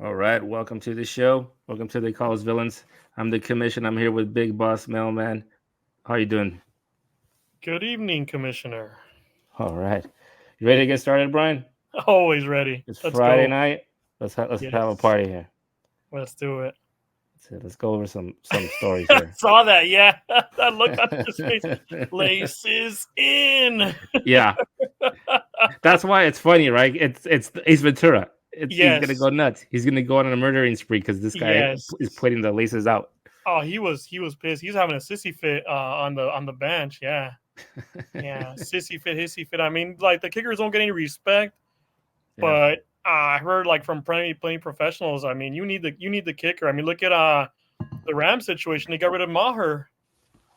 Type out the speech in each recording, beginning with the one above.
All right, welcome to the show. Welcome to They Call Us Villains. I'm the commission. I'm here with Big Boss Mailman. How you doing? Good evening, Commissioner. All right, you ready to get started, Brian? Always ready. It's Let's Friday go. night. Let's have a Yes, party here. let's do it. Let's go over some stories I here. saw that. Yeah, that look on his face. Laces in. Yeah, that's why it's funny, right? It's Ace Ventura. He's gonna Yes, go nuts. He's gonna go on a murdering spree because this guy yes. is putting the laces out. Oh, he was pissed. He was having a sissy fit on the bench. Yeah, yeah. Sissy fit, hissy fit. I mean, like the kickers don't get any respect, Yeah. but I heard like from plenty professionals. I mean, you need the kicker. I mean, look at the Rams situation. They got rid of Maher.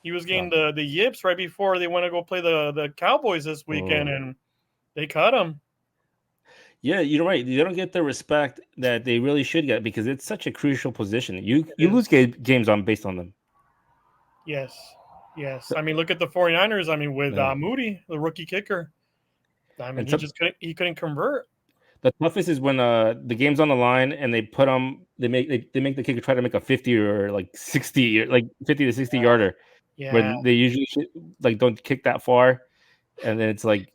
He was Yeah. getting the yips right before they went to go play the Cowboys this weekend, Oh. and they cut him. Yeah, you're right. They don't get the respect that they really should get because it's such a crucial position. You It you lose is. games on based on them. Yes. Yes. So, I mean, look at the 49ers. I mean, with yeah, Moody, the rookie kicker. I mean, and he just couldn't convert. the toughest is when the game's on the line and they put them. They make the kicker try to make a 50 or like 60 or like 50 to 60 yarder Yeah. when they usually like don't kick that far, and then it's like,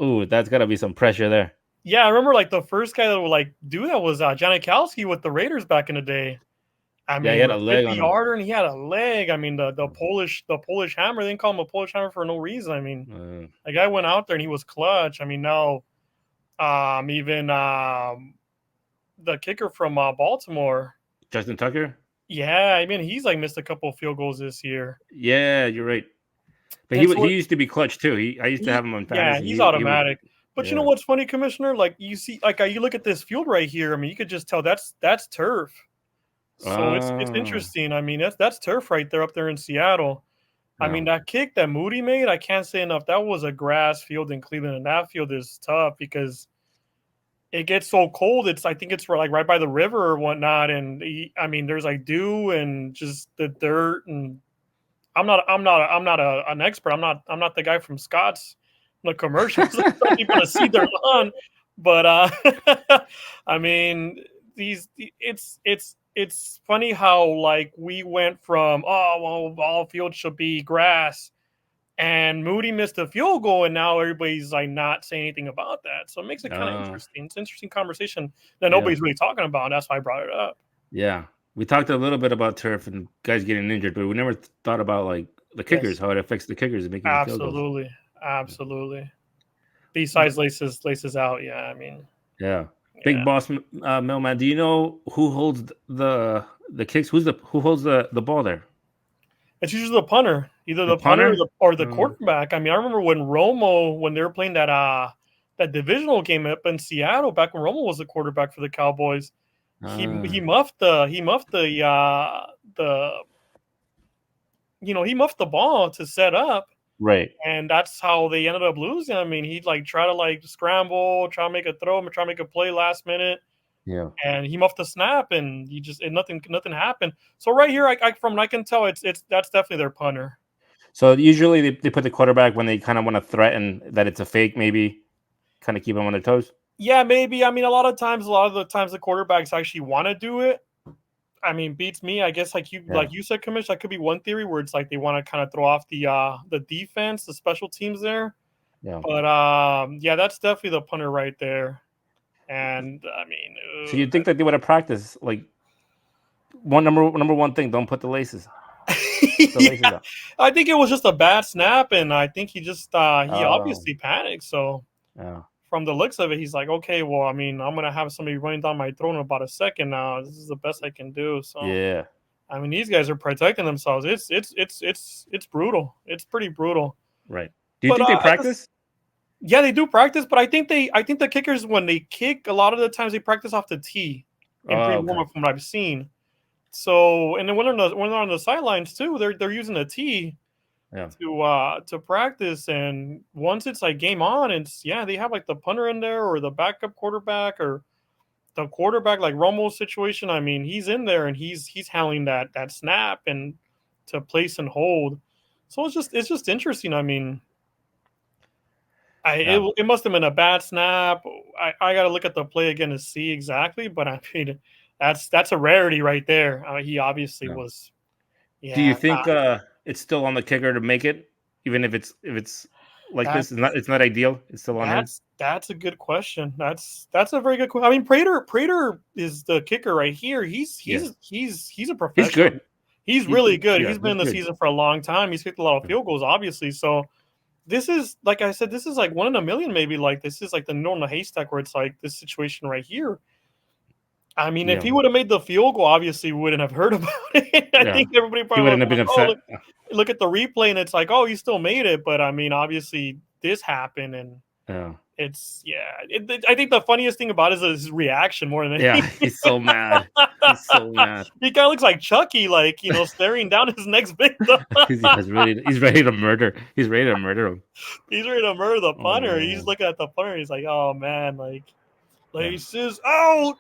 ooh, that's got to be some pressure there. Yeah, I remember like the first guy that would like do that was Janikowski with the Raiders back in the day. I Yeah, he mean, had with a a leg 50 on him. yarder and he had a leg. I mean, the Polish hammer, they didn't call him a Polish hammer for no reason. I mean, Uh, the guy went out there and he was clutch. I mean, now even the kicker from Baltimore. Justin Tucker. Yeah, I mean he's like missed a couple of field goals this year, Yeah, you're right. But and he so used to be clutch too. I used to have him on yeah, fantasy. he's He was automatic. But you know yeah. what's funny, Commissioner? Like you see, like you look at this field right here. I mean, you could just tell that's turf. So it's Ah, interesting. I mean, that's turf right there up there in Seattle. I yeah. mean, that kick that Moody made, I can't say enough. That was a grass field in Cleveland, and that field is tough because it gets so cold. It's I think it's like right by the river or whatnot, and I mean there's like dew and just the dirt. And I'm not an expert. I'm not the guy from Scott's the commercials that tell people to seed their lawn, but I mean it's funny how like we went from oh well all fields should be grass and Moody missed a field goal, and now everybody's like not saying anything about that. So it makes it kind of Uh, interesting. It's an interesting conversation that yeah. nobody's really talking about. And that's why I brought it up. Yeah. We talked a little bit about turf and guys getting injured, but we never thought about like the kickers, Yes, how it affects the kickers and making the field goals. absolutely, absolutely. Besides laces out, yeah. I mean, Yeah. Big yeah. boss Mailman, do you know who holds the kicks? Who holds the ball there? It's usually the punter, either The the punter or punter? the Uh, quarterback. I mean, I remember when Romo when they were playing that divisional game up in Seattle back when Romo was the quarterback for the Cowboys. He uh, muffed the he muffed the ball to set up, right. and that's how they ended up losing. I mean, he'd like try to like scramble, try to make a throw, try to make a play last minute, Yeah. and he muffed the snap, and he just and nothing happened. So right here, from what I can tell, it's that's definitely their punter. So usually they put the quarterback when they kind of want to threaten that it's a fake, maybe kind of keep them on their toes. Yeah, maybe. I mean, a lot of the times the quarterbacks actually want to do it. I mean, beats me. I guess Yeah. like you said, Commish, that could be one theory where it's like they want to kind of throw off the defense, the special teams there. Yeah. But yeah, that's definitely the punter right there. And I mean, So you'd think that they would have practiced like number one thing, don't put the laces yeah, on. I think it was just a bad snap, and I think he Oh, obviously panicked. So yeah. from the looks of it, he's like, okay, well, I mean, I'm gonna have somebody running down my throat in about a second now. This is the best I can do. So Yeah. I mean, these guys are protecting themselves. It's brutal. It's pretty brutal. Right. Do you But think they at this, practice? yeah, they do practice. But I think the kickers when they kick, a lot of the times they practice off the tee in Oh, pre warm okay. up from what I've seen. So and then when they're on the sidelines too, they're using a tee Yeah. to practice. And once it's like game on, it's yeah they have like the punter in there or the backup quarterback or the quarterback like Romo's situation. I mean he's in there and he's handling that snap and to place and hold. So it's just interesting. I mean Yeah. It must have been a bad snap. I got to look at the play again to see exactly, but I mean, that's a rarity right there. He obviously Yeah. was. Do you Yeah, think it's still on the kicker to make it, even if it's like that this? It's not ideal. It's still on him. that's a good question. That's a very good question. I mean, Prater is the kicker right here. Yeah, He's a he's professional. good. He's really good. Yeah, He's been he's in the good. season for a long time. He's kicked a lot of Yeah. field goals, obviously. So this is, like I said, this is like 1 in a million, maybe. Like this is like the normal haystack where it's like this situation right here. I mean, if Yeah. he would have made the field goal, obviously we wouldn't have heard about it. I Yeah. think everybody He probably wouldn't was have been like, "Oh, upset. look at the replay," and it's like, "Oh, he still made it." But I mean, obviously this happened, and Yeah. it's I think the funniest thing about it is his reaction more than Yeah. anything. He's so mad. He's so mad. He kind of looks like Chucky, like staring down his next victim. He's ready to murder. He's ready to murder him. He's ready to murder the Oh punter. He's man. looking at the punter. He's like, "Oh man, like Yeah. laces out."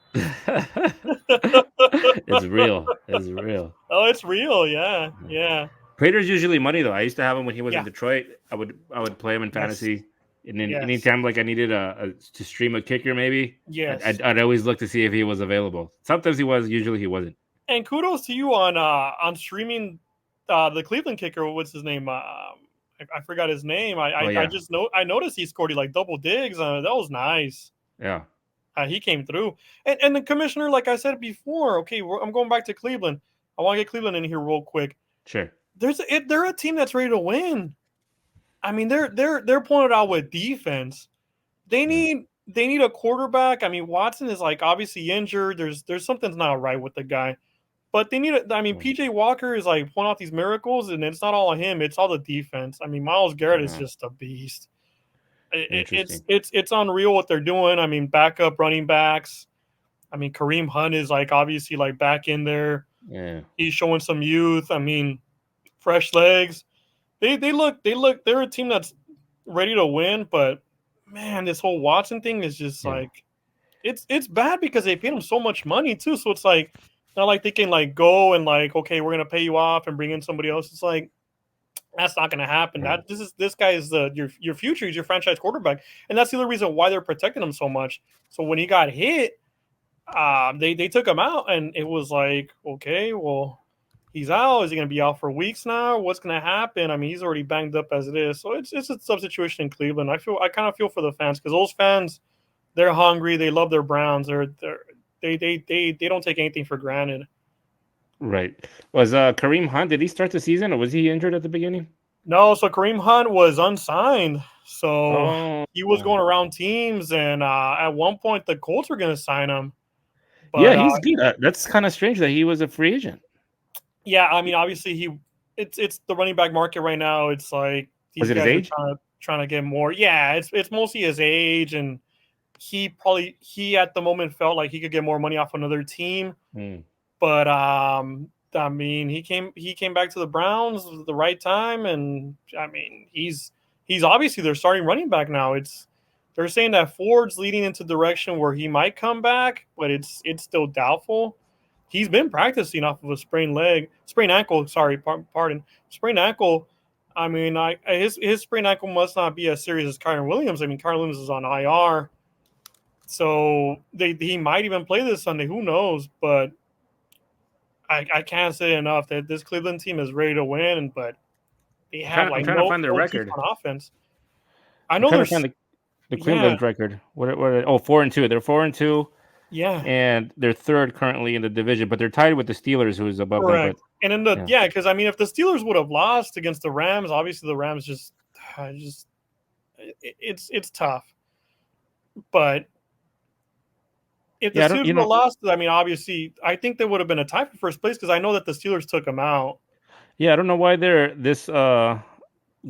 It's real. It's real. Oh, it's real. Yeah, yeah, Prater's usually money though. I used to have him when he was in yeah. Detroit. I would play him in Yes, fantasy, and then yes, anytime like I needed to stream a kicker, maybe I'd, yes. I'd I'd always look to see if he was available. Sometimes he was. Usually he wasn't. And kudos to you on streaming the Cleveland kicker. What's his name? I forgot his name. Oh I yeah, just know I noticed he scored like double digs. That was nice. yeah, He came through. And the commissioner, like I said before, okay, I'm going back to Cleveland. I want to get Cleveland in here real quick. sure. They're a team that's ready to win. I mean, they're pointed out with defense. They Yeah. need a quarterback. I mean, Watson is like obviously injured. There's something's not right with the guy. But they need it. I mean, Yeah. PJ Walker is like pulling out these miracles, and it's not all him. It's all the defense. I mean, Miles Garrett is Uh-huh. just a beast. Interesting. It's unreal what they're doing. I mean, backup running backs. I mean, Kareem Hunt is like obviously like back in there. Yeah, He's showing some youth. I mean, fresh legs. They're a team that's ready to win. But man, this whole Watson thing is just yeah, like it's bad because they paid him so much money too. So it's like not like they can like go and like, okay, we're gonna pay you off and bring in somebody else. It's like that's not gonna happen. right. This guy is your future. He's your franchise quarterback, and that's the other reason why they're protecting him so much. So when he got hit, they took him out, and it was like, okay, well, he's out. Is he gonna be out for weeks now? What's gonna happen? I mean, he's already banged up as it is. So it's a tough situation in Cleveland. I kind of feel for the fans because those fans, they're hungry. They love their Browns. They don't take anything for granted. Right. Was Kareem Hunt? Did he start the season, or was he injured at the beginning? No, so Kareem Hunt was unsigned. So Oh, he was going around teams, and at one point the Colts were going to sign him. yeah, But he's good. That's kind of strange that he was a free agent. yeah, I mean, obviously it's the running back market right now. It's like Was these it his guys are age? trying to get more. Yeah, it's mostly his age, and he at the moment felt like he could get more money off another team. Hmm. But I mean, he came back to the Browns at the right time, and I mean, he's obviously their starting running back now. They're saying that Ford's leading into direction where he might come back, but it's still doubtful. He's been practicing off of a sprained ankle. Sorry, pardon, sprained ankle. I mean, his sprained ankle must not be as serious as Kyron Williams. I mean, Kyron Williams is on IR, so he might even play this Sunday. Who knows? But I can't say enough that this Cleveland team is ready to win, but they have I'm like trying to find their no juice record. on offense. I I'm know trying to there's find the yeah, Cleveland's record. Oh, 4-2. They're 4-2, yeah, and they're third currently in the division, but they're tied with the Steelers, who's above them. correct. But And in yeah, because I mean, if the Steelers would have lost against the Rams, obviously the Rams just it's tough. But if the yeah. I don't. Steelers would have lost, I mean, obviously, I think they would have been a tie for first place because I know that the Steelers took them out. Yeah, I don't know why they're this.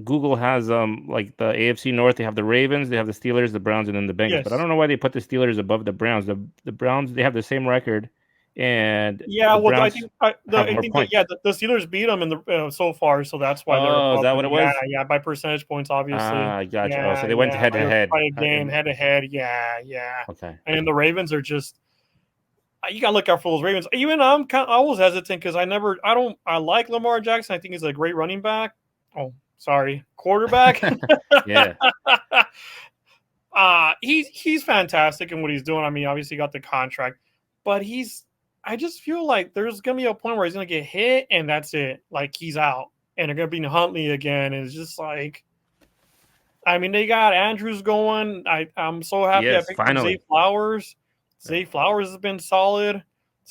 Google has like the AFC North. They have the Ravens, they have the Steelers, the Browns, and then the Bengals. But I Yes. don't know why they put the Steelers above the Browns. The Browns, they have the same record, and Yeah, the well, I Browns think have I more think that points. yeah, the Steelers beat them in the so far, so that's why they're Oh, is above that what them. it Yeah, was? yeah, by percentage points, obviously. Ah, gotcha. Oh, Yeah, so they went yeah, head to head. by a game, head to head. Yeah, yeah. Okay, And okay. the Ravens are just you gotta look out for those Ravens. Even I was hesitant because I like Lamar Jackson. I think he's a great running back. Oh, sorry, quarterback. Yeah, He's fantastic in what he's doing. I mean, obviously he got the contract, but I just feel like there's gonna be a point where he's gonna get hit and that's it. Like he's out, and they're gonna be Huntley again. And it's just like, I mean, they got Andrews going. I'm so happy I Yes, picked up Zay finally. Flowers. Zay Flowers has been solid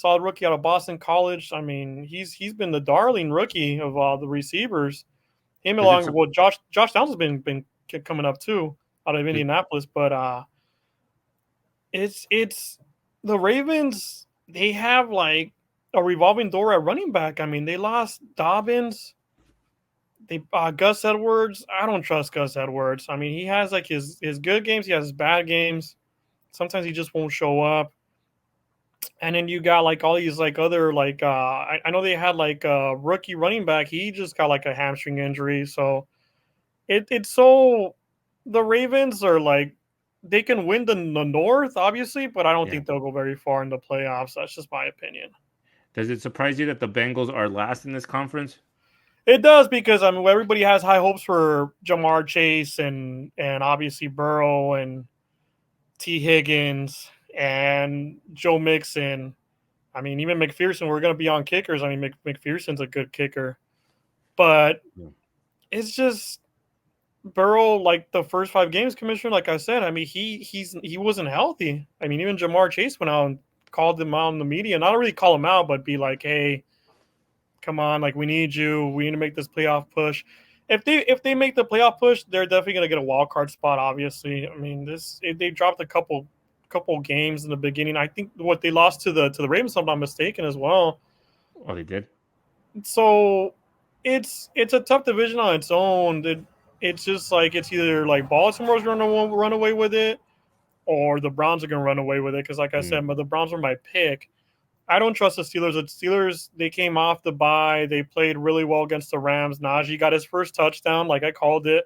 rookie out of Boston College. I mean, he's been the darling rookie of the receivers. Him Does it? along with well, Josh Downs has been coming up too out of Indianapolis, but it's the Ravens. They have like a revolving door at running back. I mean, they lost Dobbins. They Gus Edwards. I don't trust Gus Edwards. I mean, he has like his good games. He has his bad games. Sometimes he just won't show up. And then you got like all these like other like I know they had like a rookie running back. He just got like a hamstring injury. So it's so the Ravens are like they can win the North, obviously, but I don't Yeah. think they'll go very far in the playoffs. That's just my opinion. Does it surprise you that the Bengals are last in this conference? It does because I mean everybody has high hopes for Jamar Chase and obviously Burrow and T. Higgins and Joe Mixon. I mean, even McPherson, we're going to be on kickers. I mean, McPherson's a good kicker. But it's just Burrow, like the first 5 games, Commissioner, like I said, I mean, he wasn't healthy. I mean, even Jamar Chase went out and called him out in the media. Not really call him out, but be like, hey, come on, like we need you. We need to make this playoff push. If they make the playoff push, they're definitely going to get a wild card spot. Obviously, I mean they dropped a couple games in the beginning. I think what they lost to the Ravens, if I'm not mistaken, as well. Oh, they did. So it's a tough division on its own. It's just like it's either like Baltimore's going to run away with it, or the Browns are going to run away with it. Because like I said, but the Browns were my pick. I don't trust the Steelers. The Steelers, they came off the bye. They played really well against the Rams. Najee got his first touchdown, like I called it.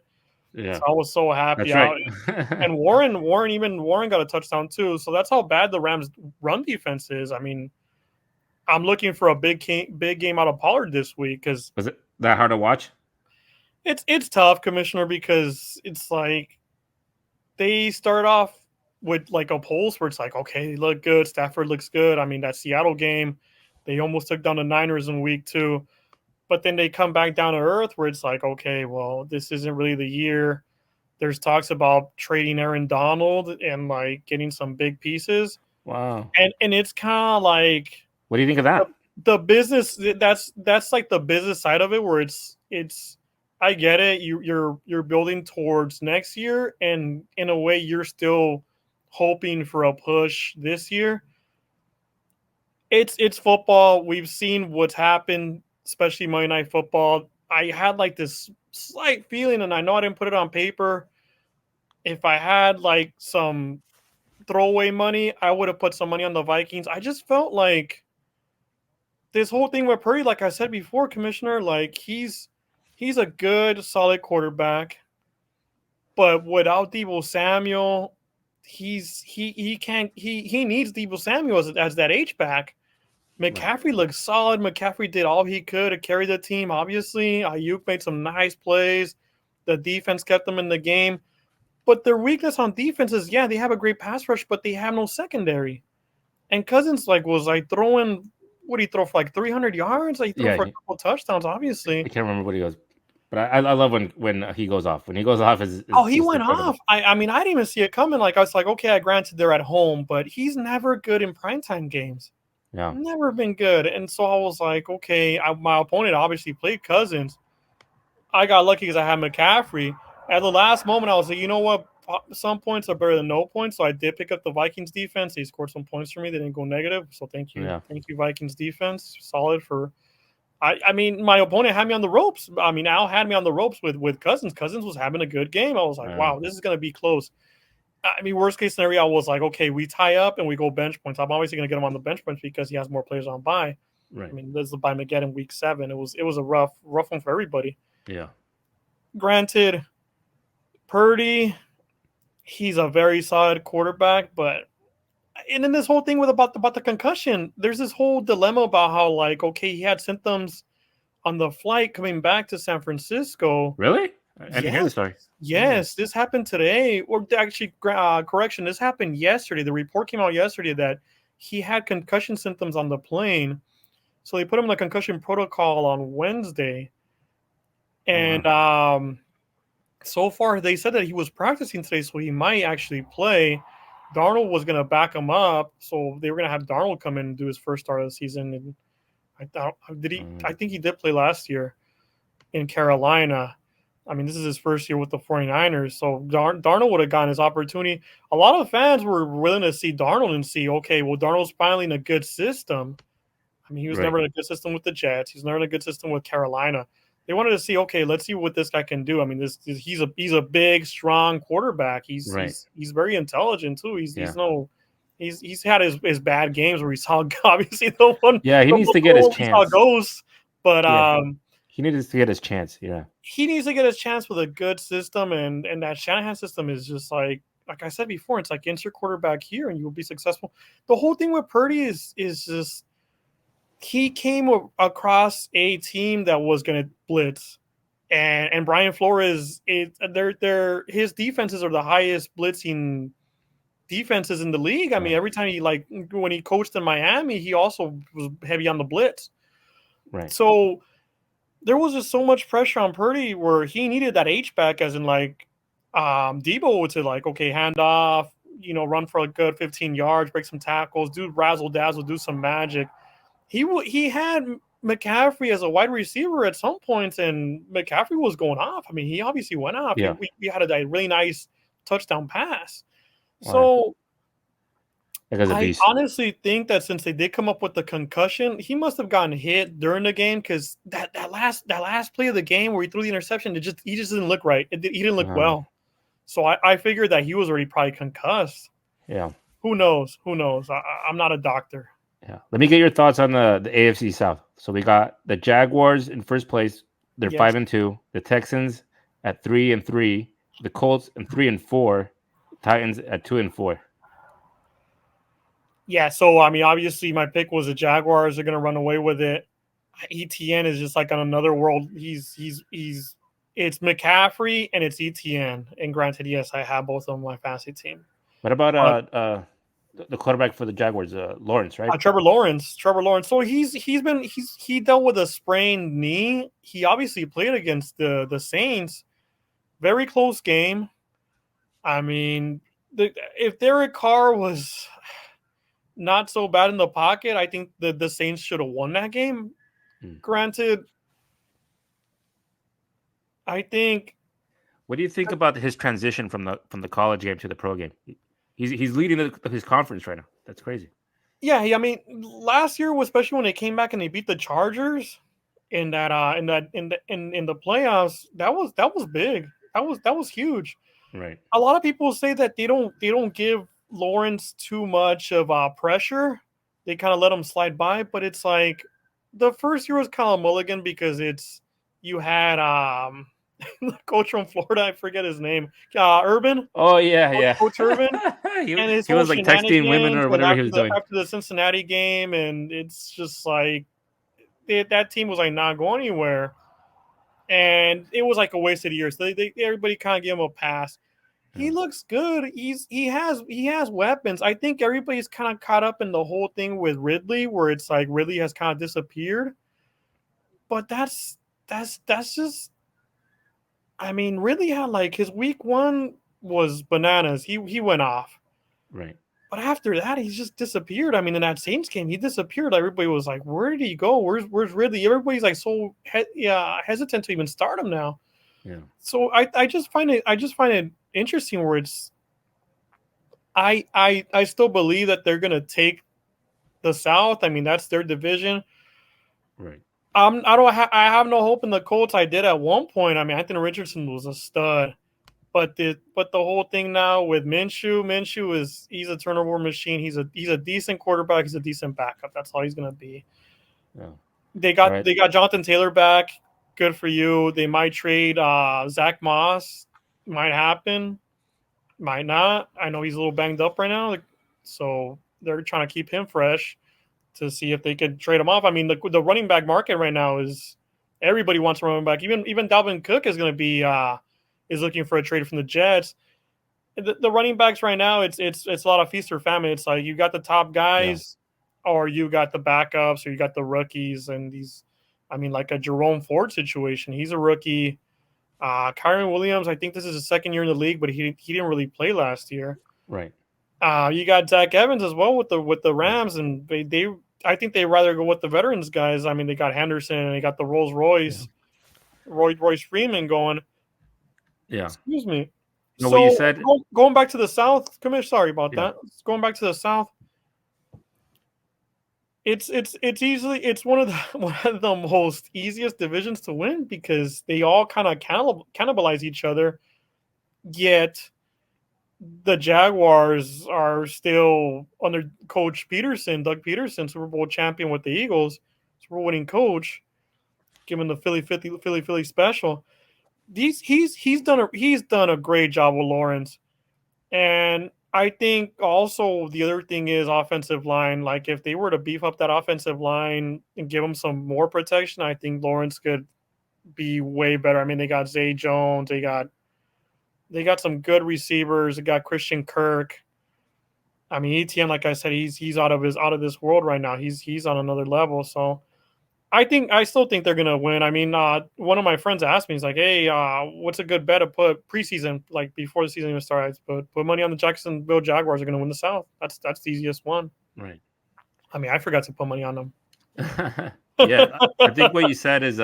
Yeah, so I was so happy. That's right. And Warren got a touchdown too. So that's how bad the Rams' run defense is. I mean, I'm looking for a big game out of Pollard this week because was it that hard to watch? It's tough, Commissioner, because it's like they start off with like a pulse where it's like, okay, they look good. Stafford looks good. I mean, that Seattle game, they almost took down the Niners in week 2. But then they come back down to earth where it's like, okay, well, this isn't really the year. There's talks about trading Aaron Donald and like getting some big pieces. Wow. And it's kind of like, what do you think of that? The business that's like the business side of it where it's I get it. You're building towards next year, and in a way, you're still hoping for a push this year. It's football. We've seen what's happened, especially Monday Night Football. I had like this slight feeling, and I know I didn't put it on paper. If I had like some throwaway money, I would have put some money on the Vikings. I just felt like this whole thing with Purdy, like I said before, Commissioner, like he's a good, solid quarterback, but without Deebo Samuel, he needs Deebo Samuel as that H back. McCaffrey looks solid. McCaffrey did all he could to carry the team. Obviously, Ayuk made some nice plays. The defense kept them in the game. But their weakness on defense is, yeah, they have a great pass rush, but they have no secondary. And Cousins was throwing. What did he throw for like 300 yards? He threw for a couple touchdowns, obviously. I can't remember what he goes. But I love when he goes off. When he goes off, he went off. I mean, I didn't even see it coming. Like, I was like, okay, granted they're at home, but he's never good in primetime games. Yeah. Never been good. And so I was like, okay, my opponent obviously played Cousins. I got lucky because I had McCaffrey. At the last moment, I was like, you know what? Some points are better than no points. So I did pick up the Vikings defense. They scored some points for me. They didn't go negative. So thank you. Yeah. Thank you, Vikings defense. Solid for I mean, my opponent had me on the ropes. I mean, Al had me on the ropes with Cousins. Cousins was having a good game. I was like, wow, this is going to be close. I mean, worst case scenario, I was like, okay, we tie up and we go bench points. I'm obviously going to get him on the bench points because he has more players on bye. Right. I mean, this is the bye again in week 7. It was a rough one for everybody. Yeah. Granted, Purdy, he's a very solid quarterback, but and then this whole thing about the concussion, there's this whole dilemma about how like, okay, he had symptoms on the flight coming back to San Francisco. Really? I didn't hear the Yes, story. yes, this happened today, or actually, correction, this happened yesterday. The report came out yesterday that he had concussion symptoms on the plane, so they put him in the concussion protocol on Wednesday, Oh, and wow. so far they said that he was practicing today, so he might actually play. Darnold was going to back him up, so they were going to have Darnold come in and do his first start of the season. And I thought, did he? I think he did play last year in Carolina. I mean, this is his first year with the 49ers. So Darnold would have gotten his opportunity. A lot of fans were willing to see Darnold and see, okay, well, Darnold's finally in a good system. I mean, he was Right. never in a good system with the Jets. He's never in a good system with Carolina. They wanted to see, okay, let's see what this guy can do. I mean, he's a big, strong quarterback. He's Right. he's very intelligent too. Yeah. He's had his bad games where he saw obviously the Yeah, he needs to get his one he saw chance. ghosts, but Yeah. He needs to get his chance. Yeah. he needs to get his chance with a good system, and that Shanahan system is just like I said before, it's like insert quarterback here and you will be successful. The whole thing with Purdy is just he came across a team that was going to blitz, and Brian Flores, they're his defenses are the highest blitzing defenses in the league. I mean, Right. every time when he coached in Miami, he also was heavy on the blitz. Right. So there was just so much pressure on Purdy where he needed that H back, as in Debo to okay, hand off, run for a good 15 yards, break some tackles, do razzle dazzle, do some magic. He had McCaffrey as a wide receiver at some points, and McCaffrey was going off. I mean, he obviously went off. Yeah. We had a really nice touchdown pass. Wow. So That guy's a I beast. honestly think that since they did come up with the concussion, he must have gotten hit during the game because that last play of the game where he threw the interception, he just didn't look right. He didn't look well. So I figured that he was already probably concussed. Yeah. Who knows? Who knows? I'm not a doctor. Yeah. Let me get your thoughts on the AFC South. So we got the Jaguars in first place. They're Yes. 5-2. The Texans at 3-3. The Colts at 3-4. Titans at 2-4. Yeah, so I mean, obviously, my pick was the Jaguars are going to run away with it. ETN is just like on another world. It's McCaffrey and it's ETN. And granted, yes, I have both of them on my fantasy team. What about the quarterback for the Jaguars, Lawrence, right? Trevor Lawrence. So he dealt with a sprained knee. He obviously played against the Saints. Very close game. I mean, if Derek Carr was not so bad in the pocket, I think the Saints should have won that game. Granted, I think. What do you think about his transition from the college game to the pro game? He's leading his conference right now. That's crazy. Yeah, I mean, last year, especially when they came back and they beat the Chargers in the playoffs, that was big. That was huge. Right. A lot of people say that they don't give Lawrence too much of pressure. They kind of let him slide by, but it's like the first year was kind of mulligan because you had the coach from Florida, I forget his name, Urban. Oh yeah, Coach Urban. he was like texting women or whatever he was doing after the Cincinnati game, and it's just like that team was like not going anywhere, and it was like a wasted year. So everybody kind of gave him a pass. He looks good. He has weapons. I think everybody's kind of caught up in the whole thing with Ridley, where it's like Ridley has kind of disappeared. But that's just. I mean, Ridley had like his week one was bananas. He went off. Right. But after that, he's just disappeared. I mean, in that Saints game, he disappeared. Everybody was like, "Where did he go? Where's Ridley?" Everybody's like so hesitant to even start him now. Yeah. So I just find it interesting where it's I still believe that they're gonna take the South. I mean, that's their division. Right. I have no hope in the Colts. I did at one point. I mean, Anthony Richardson was a stud. But the whole thing now with Minshew he's a turnover machine. He's a decent quarterback. He's a decent backup. That's all he's gonna be. Yeah. They got Jonathan Taylor back. Good for you. They might trade Zach Moss. Might happen. Might not. I know he's a little banged up right now, so they're trying to keep him fresh to see if they could trade him off. I mean, the running back market right now is everybody wants a running back. Even Dalvin Cook is going to be is looking for a trade from the Jets. The running backs right now, it's a lot of feast or famine. It's like you got the top Yeah. guys, or you got the backups, or you got the rookies, and these. I mean, like a Jerome Ford situation. He's a rookie. Kyron Williams, I think this is his second year in the league, but he didn't really play last year. Right. You got Zach Evans as well with the Rams, and they I think they rather go with the veterans guys. I mean, they got Henderson and they got the Rolls Royce, Royce Freeman going. Yeah. Excuse me. No, what you So said. going back to the South, Commissioner. Sorry about Yeah. that. Going back to the South. It's one of the one of the most easiest divisions to win because they all kind of cannibalize each other. Yet the Jaguars are still under Coach Peterson, Doug Peterson, Super Bowl champion with the Eagles, Super Bowl winning coach, given the Philly special. He's done a great job with Lawrence, and I think also the other thing is offensive line. Like if they were to beef up that offensive line and give them some more protection, I think Lawrence could be way better. I mean, they got Zay Jones, they got some good receivers. They got Christian Kirk. I mean, ETN, like I said, he's out of this world right now. He's on another level. So I still think they're gonna win. I mean, one of my friends asked me, he's like, "Hey, what's a good bet to put preseason, like before the season even starts? Put money on the Jacksonville Jaguars are gonna win the South. That's the easiest one." Right. I mean, I forgot to put money on them. Yeah, I think what you said is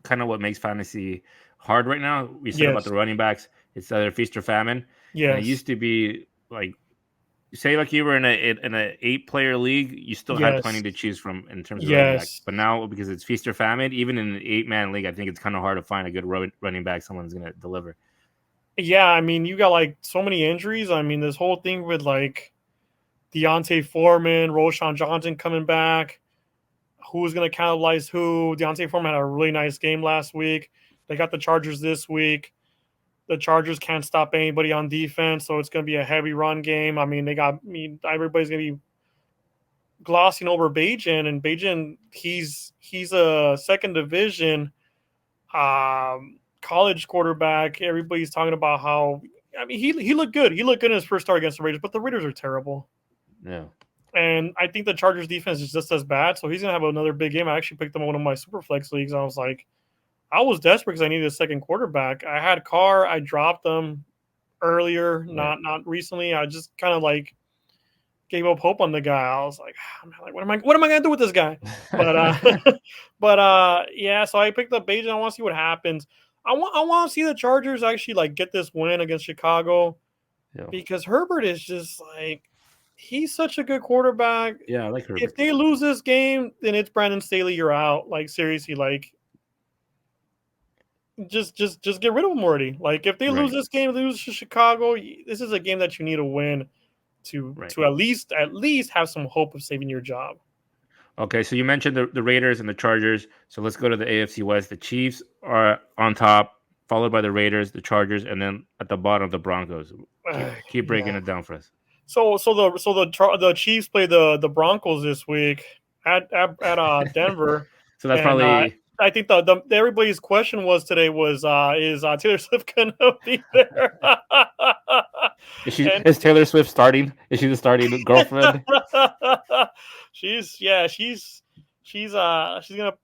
kind of what makes fantasy hard right now. We said about Yes. the running backs; it's either feast or famine. And it Yes. used to be like, say, like you were in a 8-player league, you still had plenty Yes. to choose from in terms of running backs. Yes. But now because it's feast or famine, even in an 8-man league, I think it's kind of hard to find a good running back someone's going to deliver. Yeah, I mean, you got like so many injuries. I mean, this whole thing with like Deontay Foreman, Roshan Johnson coming back. Who's going to cannibalize who? Deontay Foreman had a really nice game last week. They got the Chargers this week. The Chargers can't stop anybody on defense, so it's going to be a heavy run game. I mean, everybody's going to be glossing over Bajan, and Bajan, he's a second division college quarterback. Everybody's talking about how, I mean, he looked good. He looked good in his first start against the Raiders, but the Raiders are terrible. Yeah. And I think the Chargers defense is just as bad. So he's going to have another big game. I actually picked him in one of my super flex leagues. I was desperate because I needed a second quarterback. I had Carr. I dropped them earlier, not recently. I just kind of like gave up hope on the guy. I was like, what am I going to do with this guy? But yeah, so I picked up Bajan. I want to see what happens. I want to see the Chargers actually like get this win against Chicago because Herbert is just like, he's such a good quarterback. Yeah, I like Herbert. If they lose this game, then it's Brandon Staley. You're out. Like seriously, like just get rid of him already. Like if they lose this game, they lose to Chicago. This is a game that you need to win to at least have some hope of saving your job. Okay, so you mentioned the Raiders and the Chargers. So let's go to the AFC West. The Chiefs are on top, followed by the Raiders, the Chargers, and then at the bottom the Broncos. Keep breaking it down for us. So the Chiefs play the Broncos this week at Denver. So that's probably. I think everybody's question was today was is Taylor Swift gonna be there? Is Taylor Swift starting? Is she the starting girlfriend? she's gonna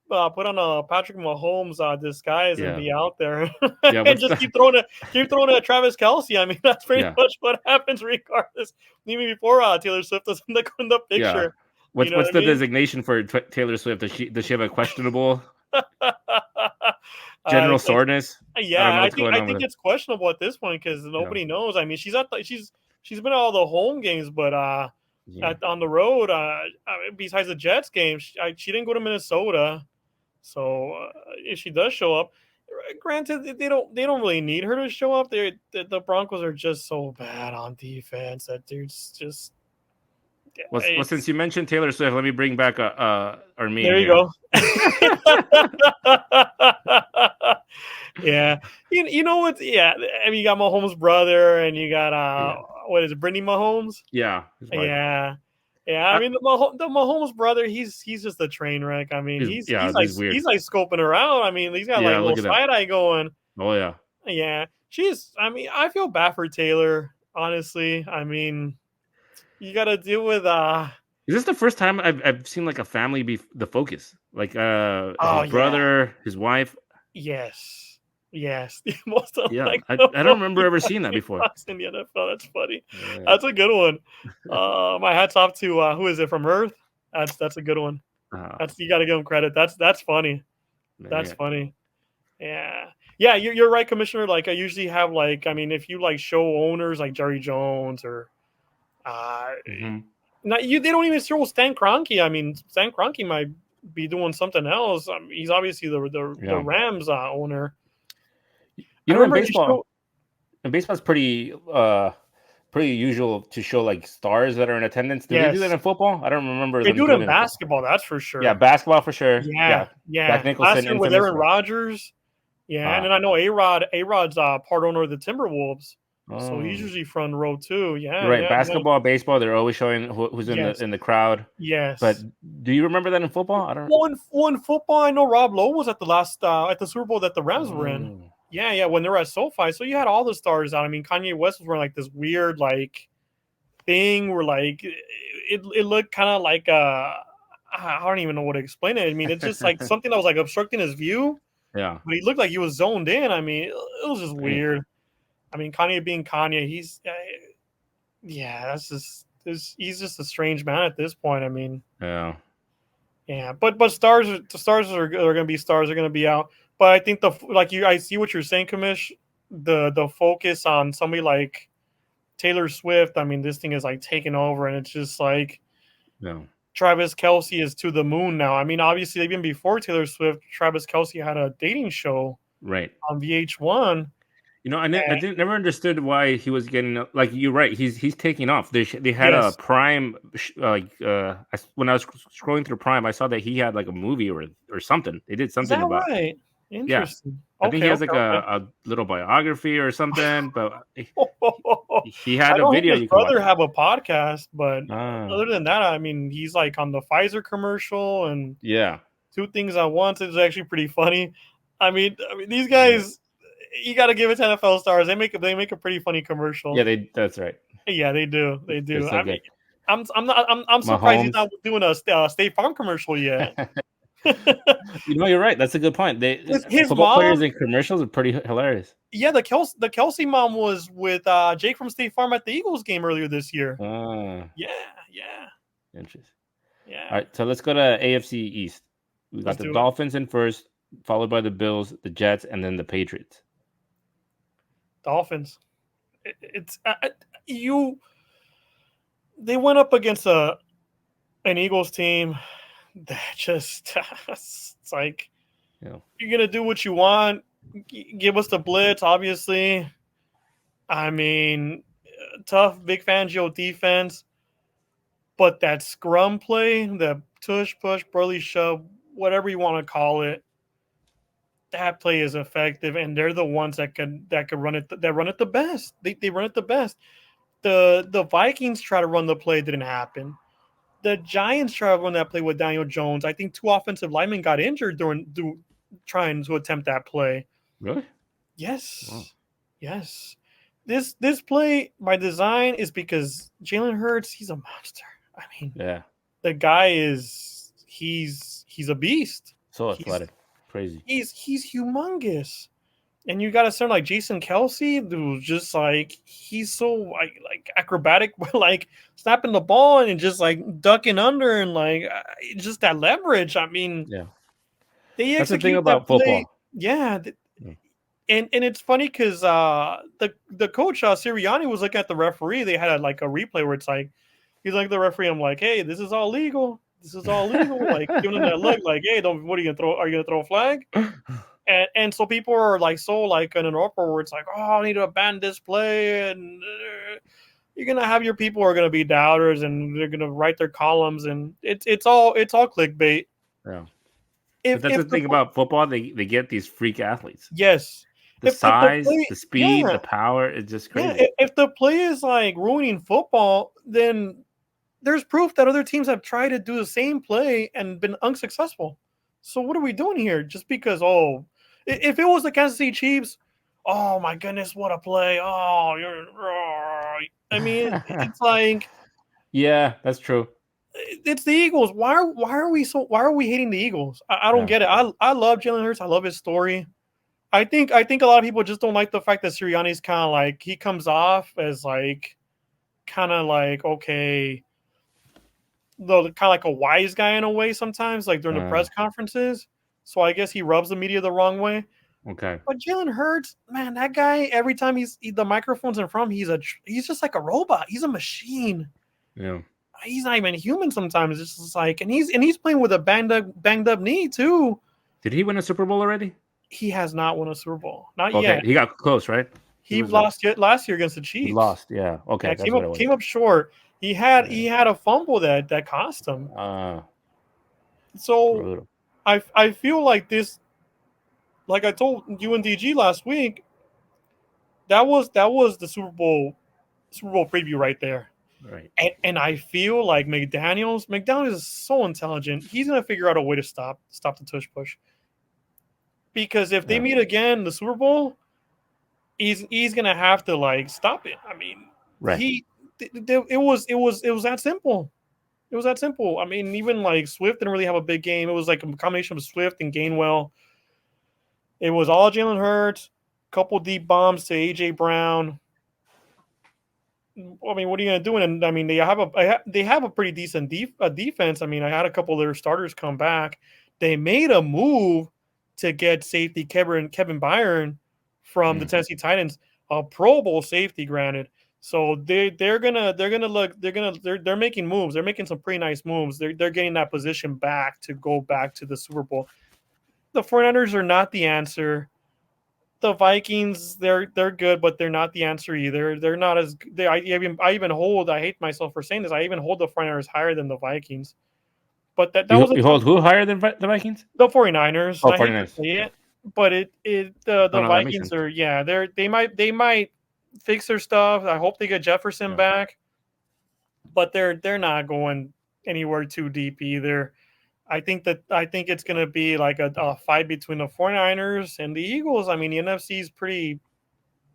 put on a Patrick Mahomes disguise and be out there and just keep throwing it at Travis Kelce. I mean, that's pretty much what happens regardless. Even before Taylor Swift doesn't look in the picture. Yeah. What's the designation for Taylor Swift? Does she have a questionable general soreness? Yeah, I think it's questionable at this point because nobody knows. I mean, she's been at all the home games, but on the road, besides the Jets game, she didn't go to Minnesota. So if she does show up, granted they don't really need her to show up. The Broncos are just so bad on defense that dude's just. Well, since you mentioned Taylor Swift, let me bring back our meme. There you go. Yeah, you know what? Yeah, I mean, you got Mahomes' brother, and you got what is it, Brittany Mahomes? Yeah, yeah. I mean, the Mahomes brother, he's just a train wreck. I mean, he's weird. He's like scoping her out. I mean, he's got like a little side eye going. Oh yeah. Yeah, she's. I mean, I feel bad for Taylor. Honestly, I mean, you got to deal with. Is this the first time I've seen like a family be the focus? Like Oh his yeah, brother, his wife. yes, yes. The most Yeah, like I the don't remember focus ever on seeing that before. Seahawks in the NFL. That's funny. Yeah. That's a good one. My hats off to who is it from Earth? That's a good one. Oh, That's you got to give him credit. That's funny. That's man. funny. Yeah. Yeah, you're right, Commissioner. Like I usually have like I mean, if you like show owners like Jerry Jones or uh Mhm. not you they don't even show Stan Kroenke. I mean, Stan Kroenke might be doing something else. He's obviously the Yeah. Rams owner. I You know, remember he showed in baseball, it's pretty usual to show like stars that are in attendance. Do they do that yes. in football? I don't remember They them do it doing in it in football. basketball, that's for Yeah, sure. basketball for sure. Yeah, Yeah, Jack yeah. Last Nicholson, year with infamous. Aaron Yeah. Rodgers. Yeah, and Ah. then I know A-Rod's part owner of the Timberwolves. So he's Oh, usually front row too. you're Yeah, right. yeah, yeah. Basketball, baseball, they're always showing who's Yes. in the crowd. But Yes. do you remember that in football? I don't. One football, I know Rob Lowe was at the last at the Super Bowl that the Rams were in. Oh, Yeah, yeah, when they were at SoFi. So you had all the stars out. I mean, Kanye West was wearing like this weird like thing where like it looked kind of like I don't even know what to explain it. I mean, it's just like something that was like obstructing his view, yeah. but he looked like he was zoned in. I mean, it was just Dang. weird. I mean, Kanye being Kanye, yeah, he's just a strange man at this point. I mean, Yeah. yeah, but the stars are going to be stars are going to be out. But I think I see what you're saying, Kamish. The focus on somebody like Taylor Swift. I mean, this thing is like taking over, and it's just like No. Travis Kelsey is to the moon now. I mean, obviously, even before Taylor Swift, Travis Kelsey had a dating show Right. on VH1. You know, I didn't never understood why he was getting like you're right. He's taking off. They had a Yes, Prime when I was scrolling through Prime, I saw that he had like a movie or something. They did is something that about right? yeah. Interesting. I think he Okay, has okay, like a little biography or something. But okay. he I had a know him and video his you can watch. brother have a podcast, but Ah, other than that, I mean, he's like on the Pfizer commercial and yeah, two things at once. It's actually pretty funny. I mean, these yeah, guys, you got to give it to NFL stars. They make a pretty funny yeah. commercial. That's right. Yeah, they do. They They're do. so I mean, good. I'm surprised he's Mahomes. not doing a State Farm commercial yet. You know, you're right. That's a good point. His Football players mom, in commercials are pretty hilarious. yeah, the Kelsey mom was with Jake from State Farm at the Eagles game earlier this year. Ah, Yeah, yeah, interesting. All yeah. right, so let's go to AFC East. We got Let's the do it. Dolphins in first, followed by the Bills, the Jets, and then the Patriots. Dolphins. It's you. They went up against an Eagles team that just it's like Yeah, you're gonna do what you want. Give us the blitz, obviously. I mean, tough Vic Fangio defense, but that scrum play, the tush push, burly shove, whatever you want to call it, that play is effective, and they're the ones that could run it that run it the best. They run it the best. The Vikings try to run the play, didn't happen. The Giants try to run that play with Daniel Jones. I think two offensive linemen got injured trying to attempt that play. really? Wow. Yes, yes. This play by design is because Jalen Hurts, he's a monster. I mean, Yeah, the guy he's a beast. so He's athletic, crazy. he's humongous. And you got a center like Jason Kelsey, who's just like he's so like acrobatic, like snapping the ball and just like ducking under and like just that leverage. I mean, Yeah, they that's the thing execute that about play. football. Yeah, Yeah. and it's funny because the coach Sirianni was looking at the referee. They had like a replay where it's like he's like the referee. I'm like, hey, this is all legal. This is all legal. Like giving him that look, like, hey, don't. What are you gonna throw? Are you gonna throw a flag? And so people are like so like in an uproar where it's like, oh, I need to abandon this play, and you're gonna have your people who are gonna be doubters, and they're gonna write their columns, and it's all clickbait. Yeah, but If that's the if the thing about football. They get these freak athletes. yes, The if the size, play the speed, yeah the power. It's just yeah crazy. if the play is like ruining football, then there's proof that other teams have tried to do the same play and been unsuccessful. So what are we doing here? Just because if it was the Kansas City Chiefs, oh my goodness, what a play! Oh, I mean, it's like Yeah, that's true. it's the Eagles. Why are we hating the Eagles? I don't Yeah. get it. I love Jalen Hurts. I love his story. I think a lot of people just don't like the fact that Sirianni's kind of like he comes off as like kind of like okay, though kind of like a wise guy in a way sometimes, like during the Uh, press conferences. So I guess he rubs the media the wrong way. okay. But Jalen Hurts, man, that guy every time the microphone's in front of him, he's just like a robot. He's a machine. Yeah. He's not even human sometimes. It's just like and he's playing with a banged up knee too. Did he win a Super Bowl already? He has not won a Super Bowl. Not Okay, yet. he got close, right? He He was lost yet last year against the he Chiefs. lost. Yeah. Okay, Yeah, that's what it was. came up short. He Yeah. had a fumble that cost him. Uh, So brutal. I feel like this, like I told UNDG last week, that was the Super Bowl preview right there. Right. And I feel like McDaniels is so intelligent. He's gonna figure out a way to stop the tush push. Because if they Yeah. meet again in the Super Bowl, he's gonna have to like stop it. I mean, Right. it was that simple. It was that simple. I mean, even like Swift didn't really have a big game. It was like a combination of Swift and Gainwell. It was all Jalen Hurts, couple deep bombs to AJ Brown. I mean, what are you gonna do? And I mean, they have a pretty decent defense. I mean, I had a couple of their starters come back. They made a move to get safety Kevin Byron from the Tennessee Titans, a Pro Bowl safety, granted. So they're making moves. They're making some pretty nice moves. They're getting that position back to go back to the Super Bowl. The 49ers are not the answer. The Vikings, they're good, but they're not the answer either. They're not as they. I even hold. I hate myself for saying this. I even hold the 49ers higher than the Vikings. But that was a You tough, hold who higher than the Vikings? the 49ers. Oh, And I hate to 49ers. say it, but Oh the no, that makes Vikings sense. are they might fix their stuff. I hope they get Jefferson Yeah. back, but they're not going anywhere too deep either. I think it's going to be like a fight between the 49ers and the Eagles. I mean, the NFC is pretty.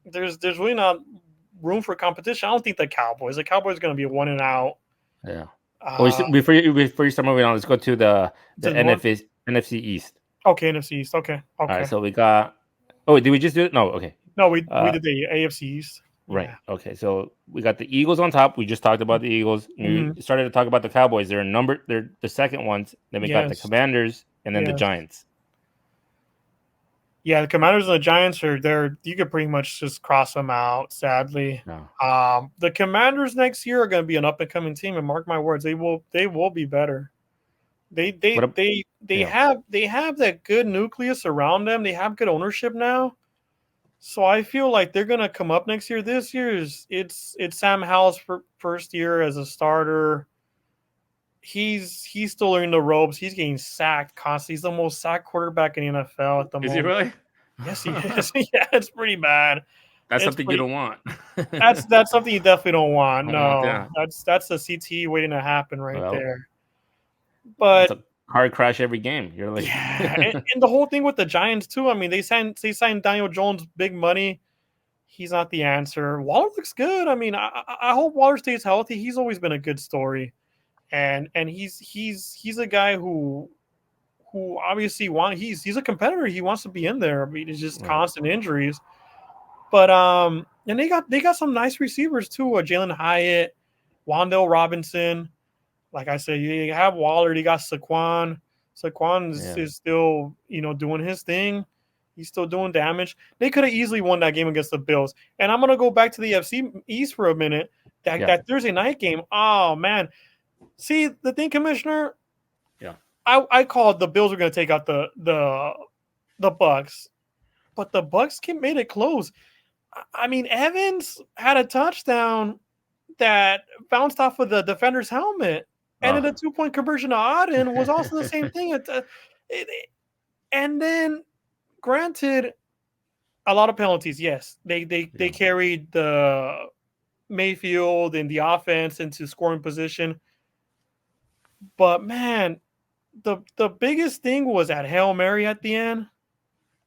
There's really not room for competition. I don't think the Cowboys. The Cowboys are going to be one and out. Yeah. Oh, Uh, before you start moving on, let's go to the to more. NFC East. Okay, NFC East. Okay, All right, okay. so we got. Oh, did we just do it? No. Okay. No, we Uh, did the AFC East. Right. Yeah. Okay. So we got the Eagles on top. We just talked about the Eagles. You started to talk about the Cowboys. They're the second ones. Then we got the Yes. Commanders and then the Yes. Giants. Yeah, the Commanders and the Giants are there. You could pretty much just cross them out. Sadly, No. the Commanders next year are going to be an up and coming team, and mark my words, they will be better. They What? Yeah. they have that good nucleus around them. They have good ownership now. So I feel like they're gonna come up next year. This year is it's Sam Howell's first year as a starter. He's still learning the ropes. He's getting sacked constantly. He's the most sacked quarterback in the NFL at the Is he moment. really? Yes, he is. Yeah, it's pretty bad. That's It's something you don't want. that's something you definitely don't want. I don't want No, that. that's a CTE waiting to happen right Well, there. it's But a car crash every game. You're like, yeah, and the whole thing with the Giants too. I mean, they signed Daniel Jones big money. He's not the answer. Waller looks good. I mean, I hope Waller stays healthy. He's always been a good story, and he's a guy who obviously he's a competitor. He wants to be in there. I mean, it's just Right. constant injuries. But and they got some nice receivers too. Jalen Hyatt, Wandale Robinson. Like I said, you have Waller. You got Saquon. Saquon is still doing his thing. He's still doing damage. They could have easily won that game against the Bills. And I'm gonna go back to the FC East for a minute. That Thursday night game. Oh man, see the thing, Commissioner. Yeah. I called the Bills were gonna take out the Bucks, but the Bucks made it close. I mean, Evans had a touchdown that bounced off of the defender's helmet, and then a 2-point conversion to Auden was also the same thing. And then, granted, a lot of penalties. Yes, they carried the Mayfield and the offense into scoring position, but man, the biggest thing was that Hail Mary at the end.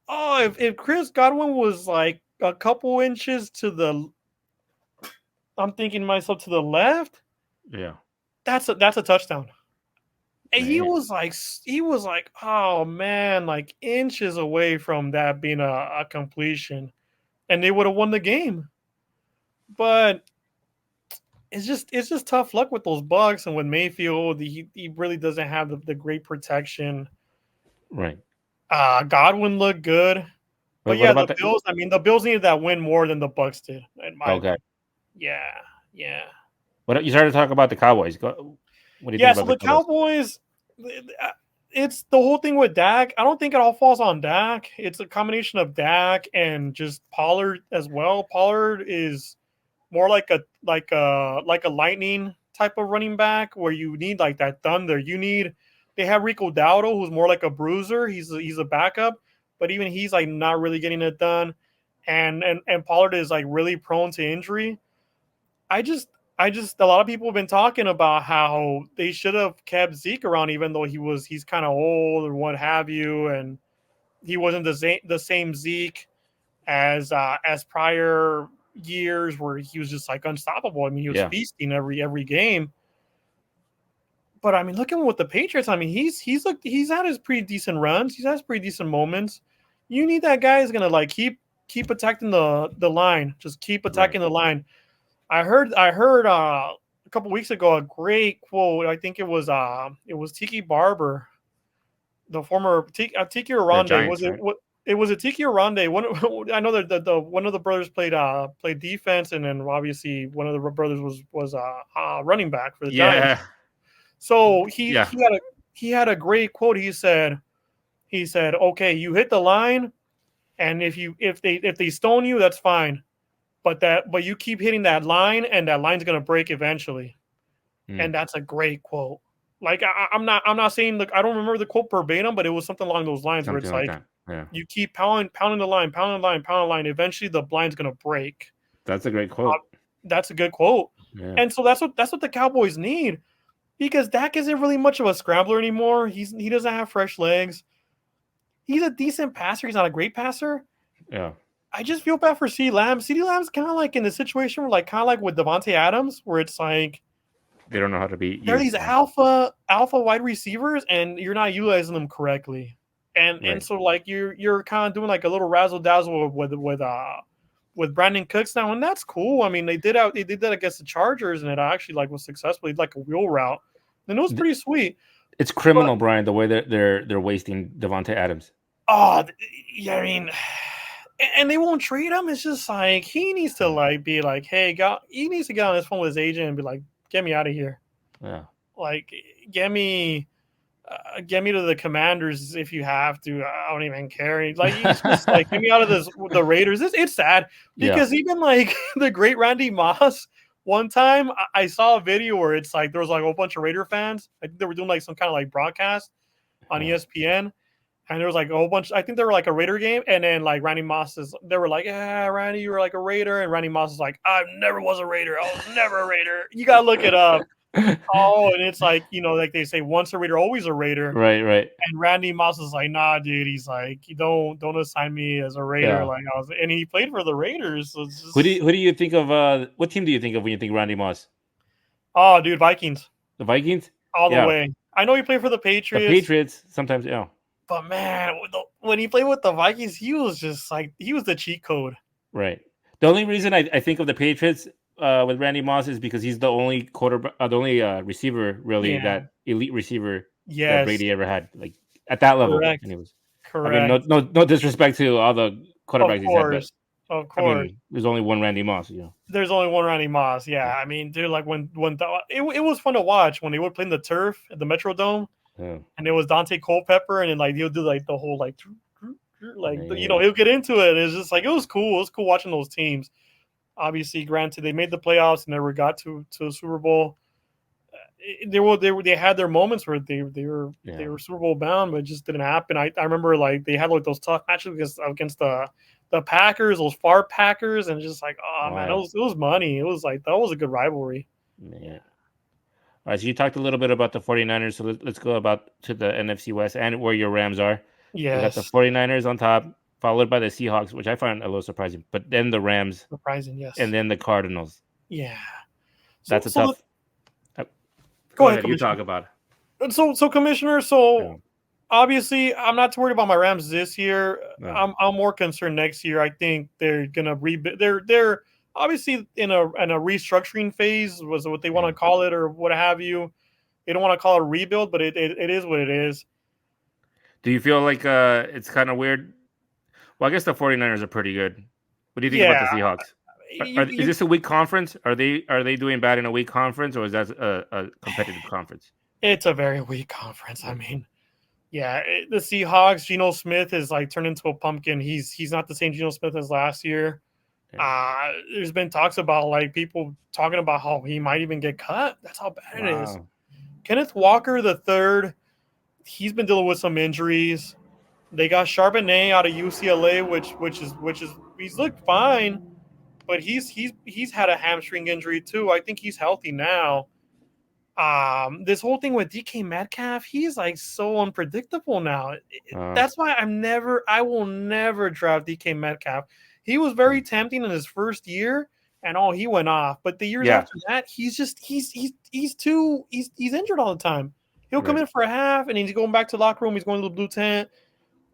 Oh, if Chris Godwin was like a couple inches to the. I'm thinking to myself to the left. Yeah. That's a touchdown. And Man. he was like, oh man, like inches away from that being a completion, and they would have won the game. But it's just tough luck with those Bucks and with Mayfield. He really doesn't have the great protection. Right. Godwin looked good, but But what yeah, about the the? Bills. I mean, the Bills needed that win more than the Bucks did, in my Okay. opinion. Yeah, yeah. What you started to talk about the Cowboys? What do you think Yeah, so about the the Cowboys? Cowboys, it's the whole thing with Dak. I don't think it all falls on Dak. It's a combination of Dak and just Pollard as well. Pollard is more like a lightning type of running back where you need like that thunder. They have Rico Dowdle who's more like a bruiser. He's a backup, but even he's like not really getting it done. And Pollard is like really prone to injury. I just I just a lot of people have been talking about how they should have kept Zeke around, even though he's kind of old or what have you, and he wasn't the same Zeke as prior years where he was just like unstoppable. I mean, he was Yeah. feasting every game. But I mean, look at him with the Patriots. I mean, he's had his pretty decent runs. He's had his pretty decent moments. You need that guy who's gonna like keep attacking the line. Just keep Right. attacking the line. I heard a couple weeks ago a great quote. I think it was Tiki Barber, the former Tiki The Aronde. Was Giants, it right? what? It was a Tiki Aronde. I know that the one of the brothers played defense, and then obviously one of the brothers was running back for the Giants. Yeah. So Yeah. he had a great quote. He said, "Okay, you hit the line, and if they stone you, that's fine. But you keep hitting that line, and that line's gonna break eventually." And Mm, that's a great quote. Like I'm not saying like I don't remember the quote verbatim, but it was something along those lines where something it's like like that. Yeah. you keep pounding the line, pounding the line, pounding the line. Eventually, the blind's gonna break. That's a great Uh, quote. that's a good quote. Yeah. And so that's what the Cowboys need because Dak isn't really much of a scrambler anymore. He doesn't have fresh legs. He's a decent passer. He's not a great passer. Yeah. I just feel bad for CeeDee Lamb. CeeDee Lamb's kind of like in the situation where like kind of like with Devontae Adams, where it's like They don't know how to be they're used. these alpha wide receivers, and you're not utilizing them correctly. And Right. so like you're kind of doing like a little razzle dazzle with Brandon Cooks now, and that's cool. I mean, they did that against the Chargers, and it actually like was successful. He did, like a wheel route, and it was Th- pretty sweet. It's But criminal, Brian, the way that they're wasting Devontae Adams. oh, yeah, I mean, and they won't trade him. It's just like he needs to Mm, like be like, hey, God, he needs to get on his phone with his agent and be like, get me out of here. Yeah. Like, get me get me to the Commanders if you have to. I don't even care. Like it's just like get me out of this the Raiders. It's sad Yeah. because even like the great Randy Moss. One time I saw a video where it's like there was like a whole bunch of Raider fans. I think they were doing like some kind of like broadcast on Yeah. ESPN, and there was like a whole bunch. I think they were like a Raider game, and then like Randy Moss is. They were like, "Yeah, Randy, you were like a Raider," and Randy Moss is like, "I never was a Raider. I was never a Raider." You gotta look it up. Oh, and it's like like they say, once a Raider, always a Raider. Right. Right. And Randy Moss is like, nah, dude. He's like, you don't assign me as a Raider. Yeah. Like I was, and he played for the Raiders. So it's Who just, do you think of? What team do you think of when you think Randy Moss? oh, dude, Vikings The Vikings? all the Yeah. way. I know he played for the The Patriots, Patriots sometimes. Yeah. but man, when he played with the Vikings, he was just like he was the cheat code. Right. The only reason I think of the Patriots with Randy Moss is because he's the only quarterback, the only receiver, really, Yeah. that elite receiver that Yes. Brady ever had, like at that level. Correct. Anyways, I mean, Correct. no disrespect to all the Of quarterbacks he's had, but course. Of I course. mean, there's only one Randy Moss. There's only one Randy Moss. Yeah. I mean, dude, like it was fun to watch when they would play in the turf at the Metrodome. Yeah. And it was Dante Culpepper, and then like he'll do like the whole like Yeah. he'll get into it. It's just like it was cool. It was cool watching those teams. Obviously, granted, they made the playoffs and never got to a Super Bowl. They had their moments where they were Super Bowl bound, but it just didn't happen. I remember like they had like those tough matches against the Packers, those far Packers, and just like oh man, Yeah. it was money. It was like that was a good rivalry. Yeah. All right, so you talked a little bit about the 49ers, so let's go about to the NFC West and where your Rams are. You got the Yes. 49ers on top, followed by the Seahawks, which I find a little surprising, but then the Rams, Surprising, yes. and then the Cardinals. Yeah. That's a tough. Go ahead. You Commissioner. talk about it. So Commissioner, obviously I'm not too worried about my Rams this year. No. I'm more concerned next year. I think they're gonna rebuild. They're obviously in a restructuring phase, was what they want to call it or what have you. They don't want to call it a rebuild, but it is what it is. Do you feel like it's kind of weird? Well, I guess the 49ers are pretty good. What do you think about the Seahawks? Is this a weak conference? Are they doing bad in a weak conference, or is that a competitive conference? It's a very weak conference. I mean, the Seahawks, Geno Smith is like turned into a pumpkin. He's not the same Geno Smith as last year. Yeah. There's been talks about like people talking about how he might even get cut. That's how bad it is. Kenneth Walker III, he's been dealing with some injuries. They got Charbonnet out of UCLA, which is he's looked fine, but he's had a hamstring injury too. I think he's healthy now. This whole thing with DK Metcalf, he's like so unpredictable now. That's why I will never draft DK Metcalf. He was very tempting in his first year, and he went off. But the years after that, he's injured all the time. He'll come in for a half, and he's going back to the locker room. He's going to the blue tent,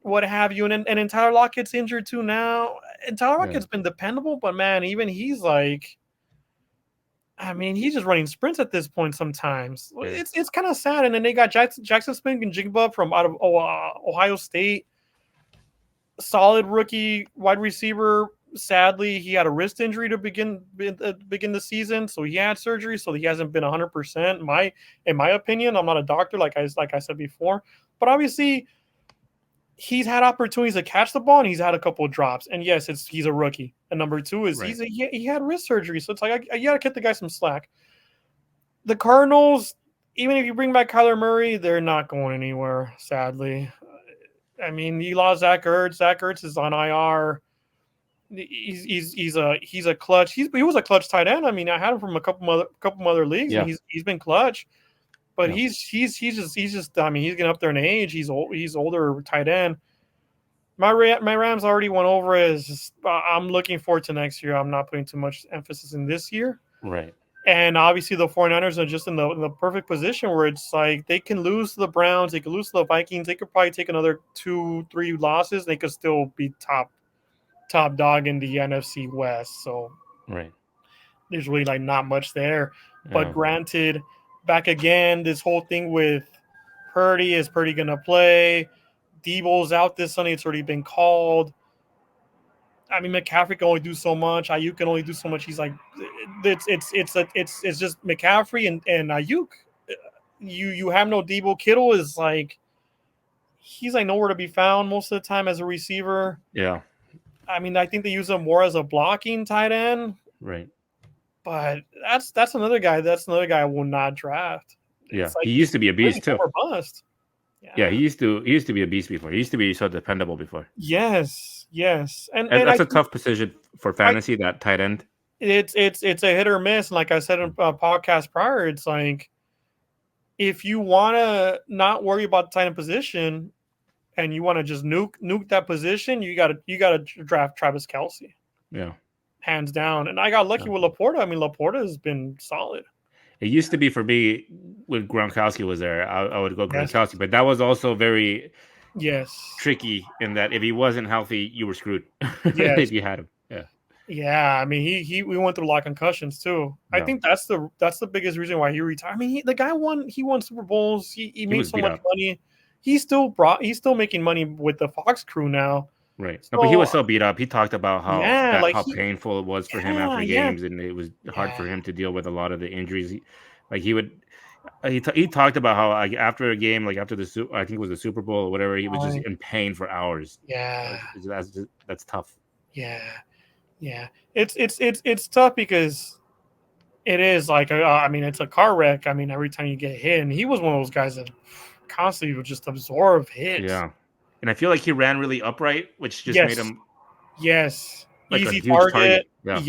what have you. And then Tyler Lockett's injured too now. And Tyler Lockett's been dependable, but man, even he's like, I mean, he's just running sprints at this point sometimes. Yeah. It's kind of sad. And then they got Jackson Smith-Njigba from out of Ohio State. Solid rookie wide receiver. Sadly, he had a wrist injury to begin the season, so he had surgery, so he hasn't been 100%. In my opinion, I'm not a doctor, like I said before, but obviously he's had opportunities to catch the ball, and he's had a couple of drops. And yes, he's a rookie. And number two is he had wrist surgery, so it's like you got to cut the guy some slack. The Cardinals, even if you bring back Kyler Murray, they're not going anywhere. Sadly, I mean, you lost Zach Ertz. Zach Ertz is on IR. He's a clutch. He was a clutch tight end. I mean, I had him from a couple other leagues, and he's been clutch. But he's just. I mean, he's getting up there in age. He's older tight end. My Rams already went over it. I'm looking forward to next year. I'm not putting too much emphasis in this year. Right. And obviously the 49ers are just in the perfect position where it's like they can lose to the Browns, they could lose to the Vikings, they could probably take another 2-3 losses, they could still be top dog in the NFC West. So there's really like not much there. But granted, back again, this whole thing with Purdy, is Purdy gonna play? Debo's out this Sunday, it's already been called. I mean, McCaffrey can only do so much. Ayuk can only do so much. He's like, it's just McCaffrey and Ayuk. You have no Debo. Kittle is like, he's like nowhere to be found most of the time as a receiver. Yeah. I mean, I think they use him more as a blocking tight end. Right. But that's another guy. That's another guy I will not draft. Yeah, like, he used to be a beast too. Bust. Yeah, he used to be a beast before. He used to be so dependable before. Yes. And that's a tough position for fantasy, that tight end. It's a hit or miss. And like I said in a podcast prior, it's like if you want to not worry about the tight end position and you want to just nuke that position, you gotta draft Travis Kelce. Yeah. Hands down. And I got lucky with Laporta. I mean, Laporta has been solid. It used to be for me when Gronkowski was there, I would go Gronkowski, but that was also very tricky in that if he wasn't healthy, you were screwed. If you had him. Yeah. Yeah, I mean, we went through a lot of concussions too. Yeah. I think that's the biggest reason why he retired. I mean, the guy won Super Bowls. He made so much money. He's still making money with the Fox crew now. Right. So, no, but he was so beat up. He talked about how painful it was for him after games, and it was hard for him to deal with a lot of the injuries. He talked about how after a game, like after I think it was the Super Bowl or whatever, he was just in pain for hours. Yeah. That's tough. Yeah. Yeah. It's tough because it is like I mean, it's a car wreck. I mean, every time you get hit, and he was one of those guys that constantly would just absorb hits. Yeah. And I feel like he ran really upright, which just made him like easy target. Yeah.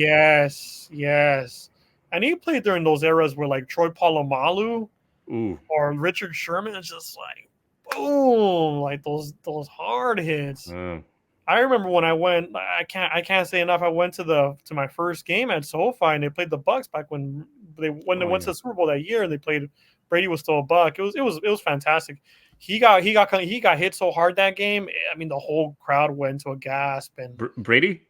Yes. And he played during those eras where like Troy Polamalu or Richard Sherman is just like boom, like those hard hits. I remember when I went. I can't say enough. I went to my first game at SoFi, and they played the Bucks back when they went to the Super Bowl that year, and they played. Brady was still a Buck. It was fantastic. He got hit so hard that game. I mean, the whole crowd went to a gasp. And Brady?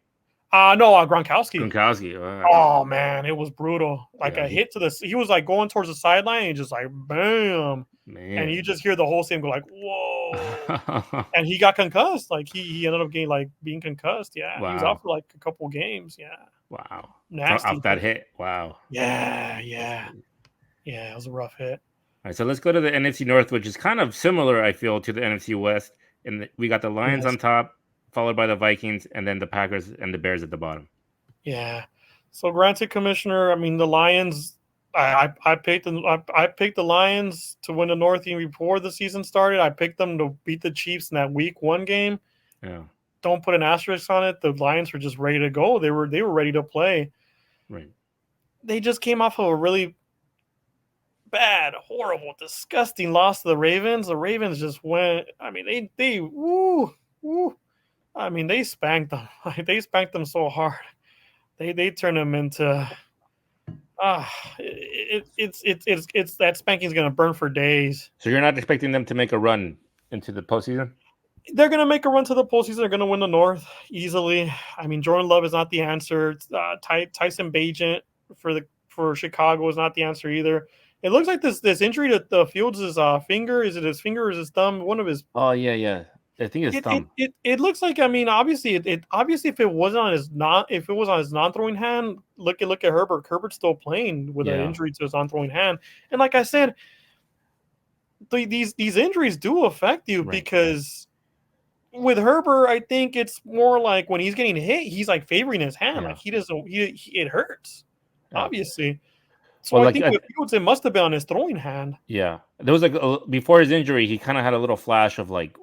No, Gronkowski. Gronkowski. Oh man, it was brutal. Like a hit to the. He was like going towards the sideline, and just like bam, man. And you just hear the whole stadium go like whoa. And he got concussed. Like he ended up being concussed. Yeah, wow. He was out for like a couple games. Yeah. Wow. Nasty. Off that hit. Wow. Yeah. It was a rough hit. All right, so let's go to the NFC North, which is kind of similar, I feel, to the NFC West. And we got the Lions on top, followed by the Vikings, and then the Packers and the Bears at the bottom. Yeah. So granted, Commissioner, I mean the Lions. I picked the Lions to win the North even before the season started. I picked them to beat the Chiefs in that Week 1 game. Yeah. Don't put an asterisk on it. The Lions were just ready to go. They were ready to play. Right. They just came off of a really bad, horrible, disgusting loss to the Ravens. The Ravens just went. I mean, they woo. I mean, they spanked them. They spanked them so hard. They turned them into. It's that spanking's gonna burn for days. So you're not expecting them to make a run into the postseason? They're gonna make a run to the postseason. They're gonna win the North easily. I mean, Jordan Love is not the answer. Tyson Bagent for Chicago is not the answer either. It looks like this injury to the Fields' finger. Is it his finger or is his thumb? One of his. Oh yeah. I think it's thumb. It looks like, I mean, obviously if it wasn't on his non-throwing hand, look at Herbert. Herbert's still playing with an injury to his non-throwing hand. And like I said, these injuries do affect you because with Herbert, I think it's more like when he's getting hit, he's like favoring his hand. Like it hurts, obviously. So I think with Fields, it must have been on his throwing hand. Yeah. There was before his injury, he kind of had a little flash of like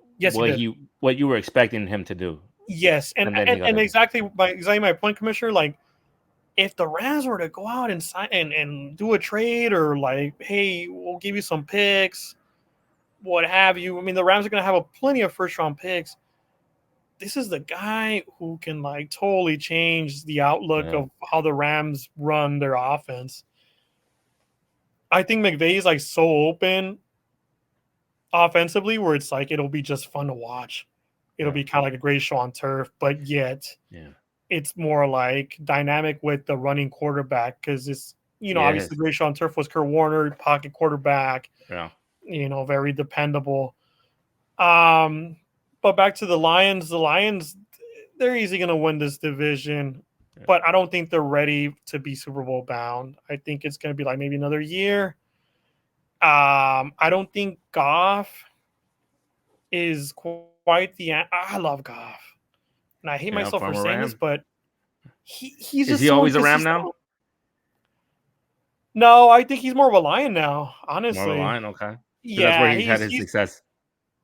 what you were expecting him to do. Yes, and exactly my point, Commissioner. Like, if the Rams were to go out and sign and do a trade, or like, hey, we'll give you some picks, what have you. I mean, the Rams are going to have plenty of first-round picks. This is the guy who can like totally change the outlook of how the Rams run their offense. I think McVay is like so open offensively where it's like it'll be just fun to watch. It'll be kind of like a great show on turf, but yet it's more like dynamic with the running quarterback because it's, obviously the great show on turf was Kurt Warner, pocket quarterback. Yeah. Very dependable. But back to the Lions, they're easily going to win this division, but I don't think they're ready to be Super Bowl bound. I think it's going to be like maybe another year. I don't think Goff is quite I love Goff, and I hate myself for saying this, but he's just. Is he always a Ram now? No, I think he's more of a Lion now. Honestly, more of a Lion. Okay. So that's where he's had his success.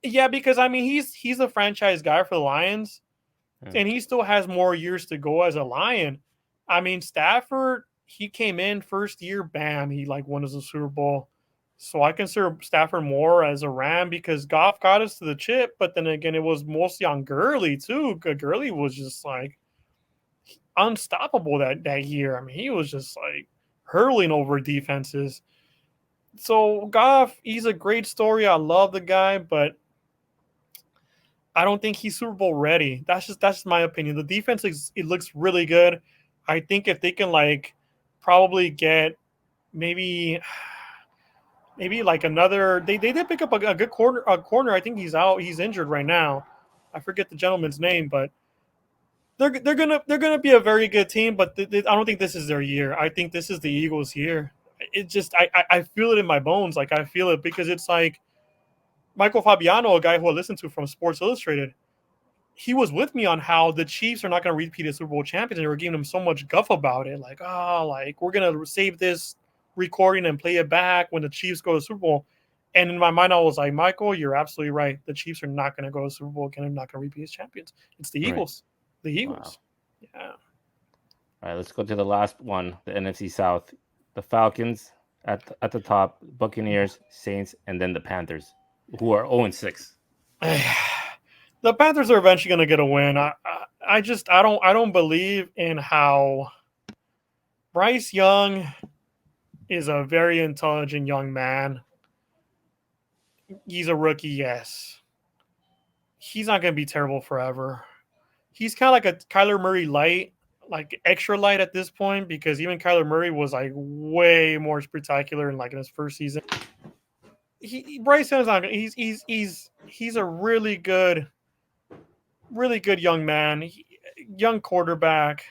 Yeah, because I mean he's a franchise guy for the Lions, and he still has more years to go as a Lion. I mean Stafford, he came in first year, bam, he like won us a Super Bowl. So I consider Stafford more as a Ram because Goff got us to the chip, but then again, it was mostly on Gurley too. Gurley was just like unstoppable that year. I mean, he was just like hurling over defenses. So Goff, he's a great story. I love the guy, but I don't think he's Super Bowl ready. That's just my opinion. The defense it looks really good. I think if they can like probably get maybe like another. They did pick up a good corner. I think he's out. He's injured right now. I forget the gentleman's name, but they're gonna be a very good team. But I don't think this is their year. I think this is the Eagles' year. It just I feel it in my bones. Like I feel it because it's like Michael Fabiano, a guy who I listened to from Sports Illustrated. He was with me on how the Chiefs are not going to repeat as Super Bowl champions. And they were giving him so much guff about it. Like, we're going to save this recording and play it back when the Chiefs go to Super Bowl. And in my mind, I was like, Michael, you're absolutely right. The Chiefs are not going to go to Super Bowl again. They're not going to repeat as champions. It's the Eagles. Right. The Eagles. Wow. Yeah. All right, let's go to the last one, the NFC South. The Falcons at the top, Buccaneers, Saints, and then the Panthers, who are 0-6. The Panthers are eventually going to get a win. I don't believe in how Bryce Young is a very intelligent young man. He's a rookie, yes. He's not going to be terrible forever. He's kind of like a Kyler Murray light, like extra light at this point, because even Kyler Murray was like way more spectacular in his first season. Bryce Young's not. He's a really good young man, young quarterback.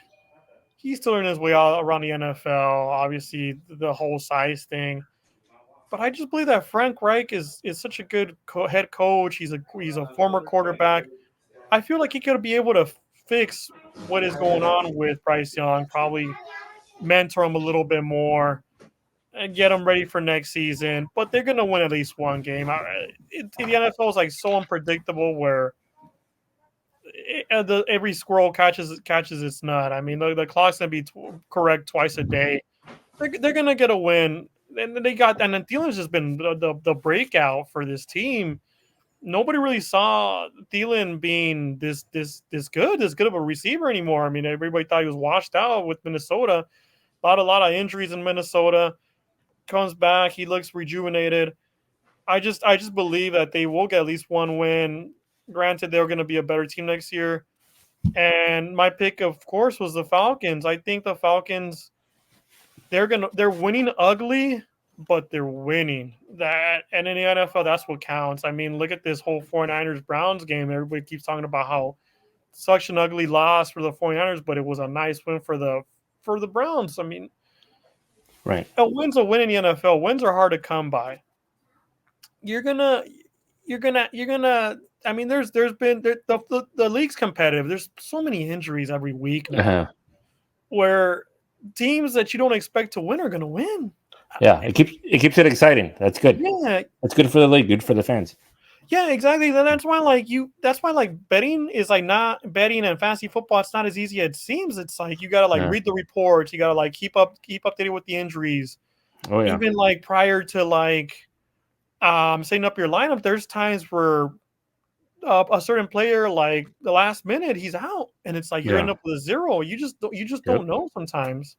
He's still learning his way all around the NFL. Obviously, the whole size thing. But I just believe that Frank Reich is such a good head coach. He's a former quarterback. I feel like he could be able to fix what is going on with Bryce Young, probably mentor him a little bit more and get him ready for next season. But they're going to win at least one game. The NFL is so unpredictable where every squirrel catches its nut. I mean, the clock's going to be correct twice a day. They're going to get a win. And then Thielen's just been the breakout for this team. Nobody really saw Thielen being this good of a receiver anymore. I mean, everybody thought he was washed out with Minnesota. A lot of injuries in Minnesota. Comes back, he looks rejuvenated. I just believe that they will get at least one win. Granted, they're going to be a better team next year. And my pick, of course, was the Falcons. I think the Falcons, they're winning ugly, but they're winning. That, and in the NFL, that's what counts. I mean, look at this whole 49ers-Browns game. Everybody keeps talking about how such an ugly loss for the 49ers, but it was a nice win for the Browns. I mean, right. A win's a win in the NFL. Wins are hard to come by. You're gonna. I mean, there's been the league's competitive. There's so many injuries every week now, where teams that you don't expect to win are gonna win. Yeah, it keeps it exciting. That's good. Yeah, that's good for the league. Good for the fans. Yeah, exactly. That's why betting is not betting and fantasy football. It's not as easy as it seems. It's like you gotta read the reports. You gotta keep updated with the injuries. Oh yeah. Even prior to setting up your lineup, there's times where a certain player, the last minute, he's out, and it's you end up with a 0. You just don't know sometimes.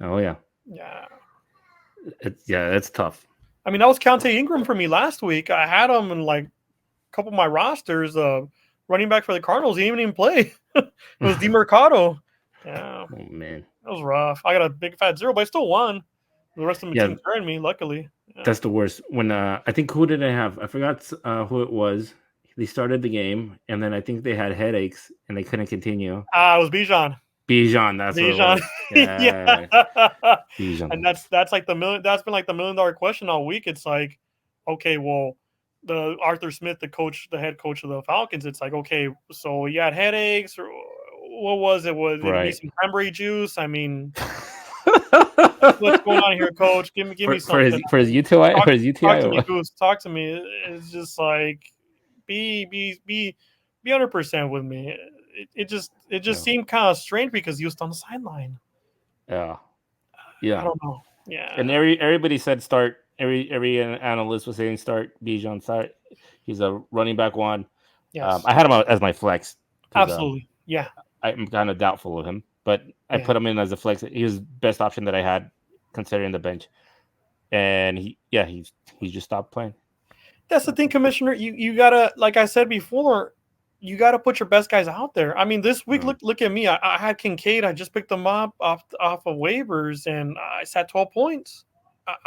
Oh yeah. Yeah. That's tough. I mean, that was Keontae Ingram for me last week. I had him in a couple of my rosters. Running back for the Cardinals, he didn't even play. It was DeMercado. Yeah. Oh man, that was rough. I got a big fat 0, but I still won. The rest of the team turned me, luckily. Yeah. That's the worst. When I think, who did I have? I forgot who it was. They started the game, and then I think they had headaches, and they couldn't continue. It was Bijan. That's Bijan. What it was. Yeah. Bijan. And that's been the $1 million question all week. It's okay, well, the Arthur Smith, the head coach of the Falcons, it's okay, so you had headaches, or what was it? Was it some cranberry juice? I mean, what's going on here, Coach? Give me something for his UTI. Talk to me, Goose. Talk to me. It's just be 100% with me. It just seemed kind of strange because he was on the sideline. Yeah. I don't know. Yeah. And everybody said start. Every analyst was saying start Bijan. Start. He's a running back one. Yes. I had him as my flex. Absolutely. Yeah. I'm kind of doubtful of him, but I put him in as a flex. He was the best option that I had considering the bench. And he just stopped playing. That's the thing, Commissioner. You gotta, like I said before, you gotta put your best guys out there. I mean, this week, look at me. I had Kincaid. I just picked him up off of waivers, and I sat 12 points.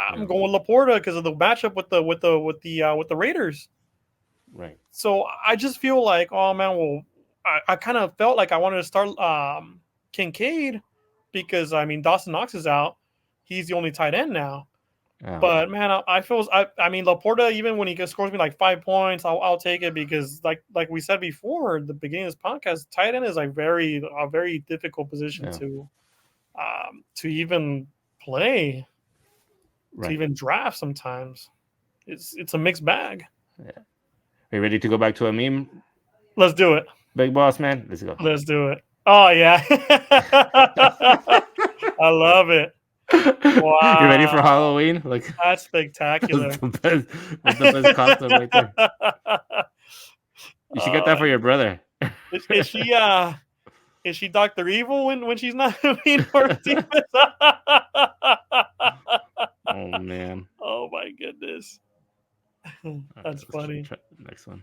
I'm going Laporta because of the matchup with the Raiders. Right. So I just feel like, oh man, well, I kind of felt like I wanted to start Kincaid because Dawson Knox is out. He's the only tight end now. Oh. But man, I mean Laporta, even when he scores me 5 points, I'll take it because like we said before at the beginning of this podcast, tight end is a very difficult position to even play, to even draft. Sometimes it's a mixed bag. Yeah. Are you ready to go back to a meme? Let's do it. Big boss man, let's go. Let's do it. Oh yeah. I love it. Wow. You ready for Halloween? That's spectacular. That's the best costume right there. You should get that for your brother. Is she Dr. Evil when she's not being Martinez? Oh man. Oh my goodness. That's funny. Try the next one.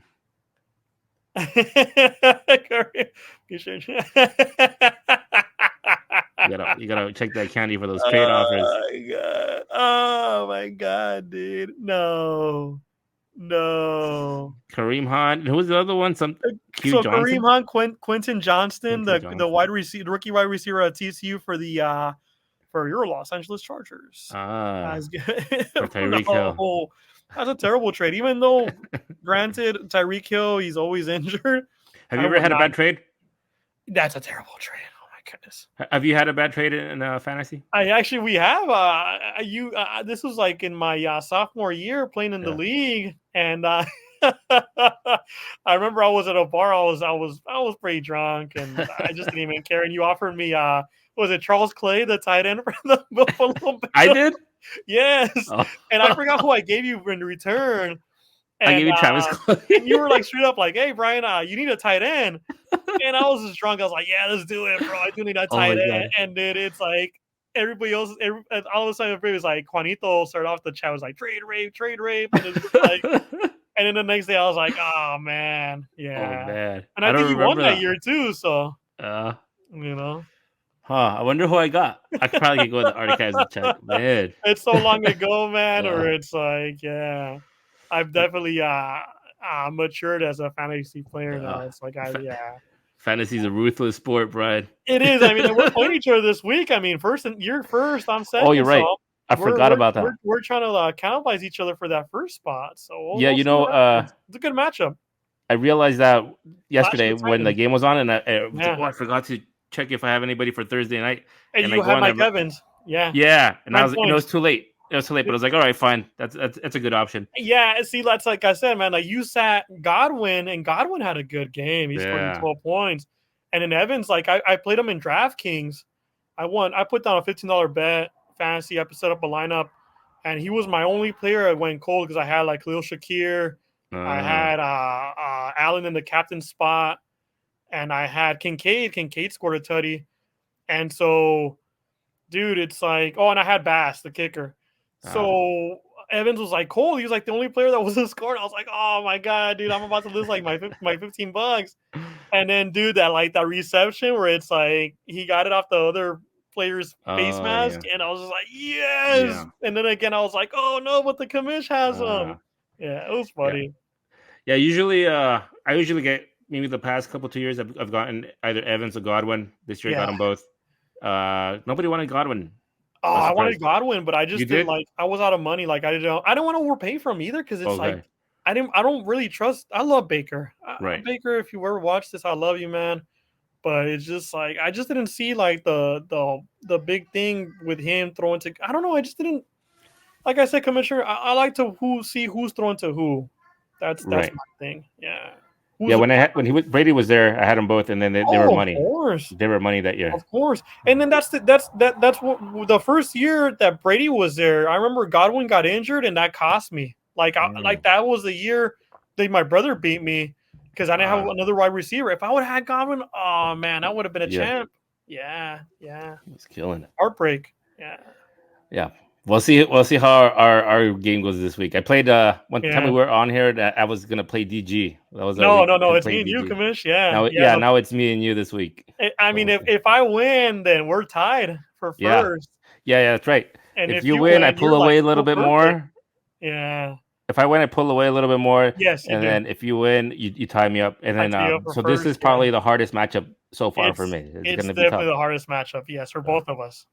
You gotta check that candy for those trade offers. My God. Oh my God, dude. No. Kareem Hunt. Who was the other one? Some Q Johnson. Kareem Hunt, Quentin Johnston, the wide receiver, rookie wide receiver at TCU for your Los Angeles Chargers. That's good. For Tyreek Hill. That's a terrible trade. Even though, granted, Tyreek Hill, he's always injured. Have you ever had a bad trade? That's a terrible trade. Oh my goodness. Have you had a bad trade in fantasy? We have. This was like in my sophomore year playing in the league, and I remember I was at a bar. I was pretty drunk, and I just didn't even care. And you offered me, was it Charles Clay, the tight end for the Buffalo Bills? I did. Yes, and I forgot who I gave you in return. And, I gave you Travis Clay. And you were like straight up like, "Hey, Brian, you need a tight end." And I was just drunk. I was like, "Yeah, let's do it, bro. I do need a tight end." God. And then it's like everybody else, all of a sudden, everybody was like, Juanito started off the chat was like, "Trade rape." And it was like, and then the next day I was like, "Oh man, yeah." Oh man. And I think you won that year too. So, you know. Huh, I wonder who I got. I could probably go to the archives and check. Man. It's so long ago, man, or it's like, yeah. I've definitely matured as a fantasy player now. It's like, Fantasy's a ruthless sport, Brian. It is. I mean, we're playing each other this week. I mean, you're first, I'm second. Oh, you're right. So I forgot about that. We're trying to cannibalize each other for that first spot. So yeah, it's a good matchup. I realized that yesterday when the game was on, and I forgot to check if I have anybody for Thursday night. And you have Mike Evans. Yeah. Yeah. And it was too late. It was too late, but I was like, all right, fine. That's a good option. Yeah. See, that's like I said, man, like you sat Godwin, and Godwin had a good game. He scored 12 points. And in Evans, like I played him in DraftKings. I won. I put down a $15 bet fantasy. I set up a lineup, and he was my only player I went cold because I had like Khalil Shakir. I had Allen in the captain spot. And I had Kincaid. Kincaid scored a tutty. And so, dude, it's like, and I had Bass, the kicker. So Evans was like, cold. He was like the only player that wasn't scoring. I was like, oh my God, dude, I'm about to lose like my $15. And then, dude, that reception where it's like he got it off the other player's face mask. Yeah. And I was just like, yes. Yeah. And then again, I was like, oh no, but the commish has him. Yeah, it was funny. Yeah, usually I usually get. Maybe the past 2 years, I've gotten either Evans or Godwin. This year, I got them both. Nobody wanted Godwin. Oh, I wanted Godwin, but I just didn't like. I was out of money. Like I don't want to overpay for him either because it's like I don't really trust. I love Baker. Right, Baker. If you ever watch this, I love you, man. But it's just like I just didn't see like the big thing with him throwing to. I don't know. I just didn't. Like I said, Commissioner, I like to see who's throwing to who. That's my thing. Yeah. When Brady was there, I had them both, and then they were money. Of course, they were money that year. Of course, and then that's what the first year that Brady was there. I remember Godwin got injured, and that cost me. Like that was the year that my brother beat me because I didn't have another wide receiver. If I would have had Godwin, oh man, I would have been a champ. Yeah. He was killing it. Heartbreak. Yeah. We'll see how our game goes this week. I played one time we were on here that I was gonna play DG. That was no. It's me and you, Kamish. Now it's me and you this week. I mean, if I win, then we're tied for first. Yeah, that's right. And if you win, I pull away a little bit more. Yeah. If I win, I pull away a little bit more. Yes. And then if you win, you tie me up. And then so this is probably the hardest matchup so far for me. It's definitely the hardest matchup. Yes, for both of us.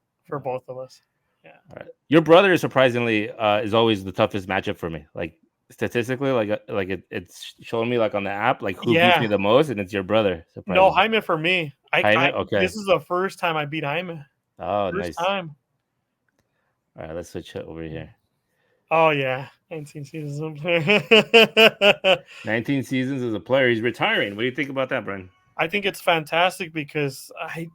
Yeah. All right. Your brother surprisingly is always the toughest matchup for me. Like statistically, it's showing me like on the app, like who beats me the most, and it's your brother. No, Jaime for me. Jaime? Okay. This is the first time I beat Jaime. Oh, first time. All right, let's switch it over here. Oh yeah, 19 seasons. 19 seasons as a player. He's retiring. What do you think about that, Brian? I think it's fantastic because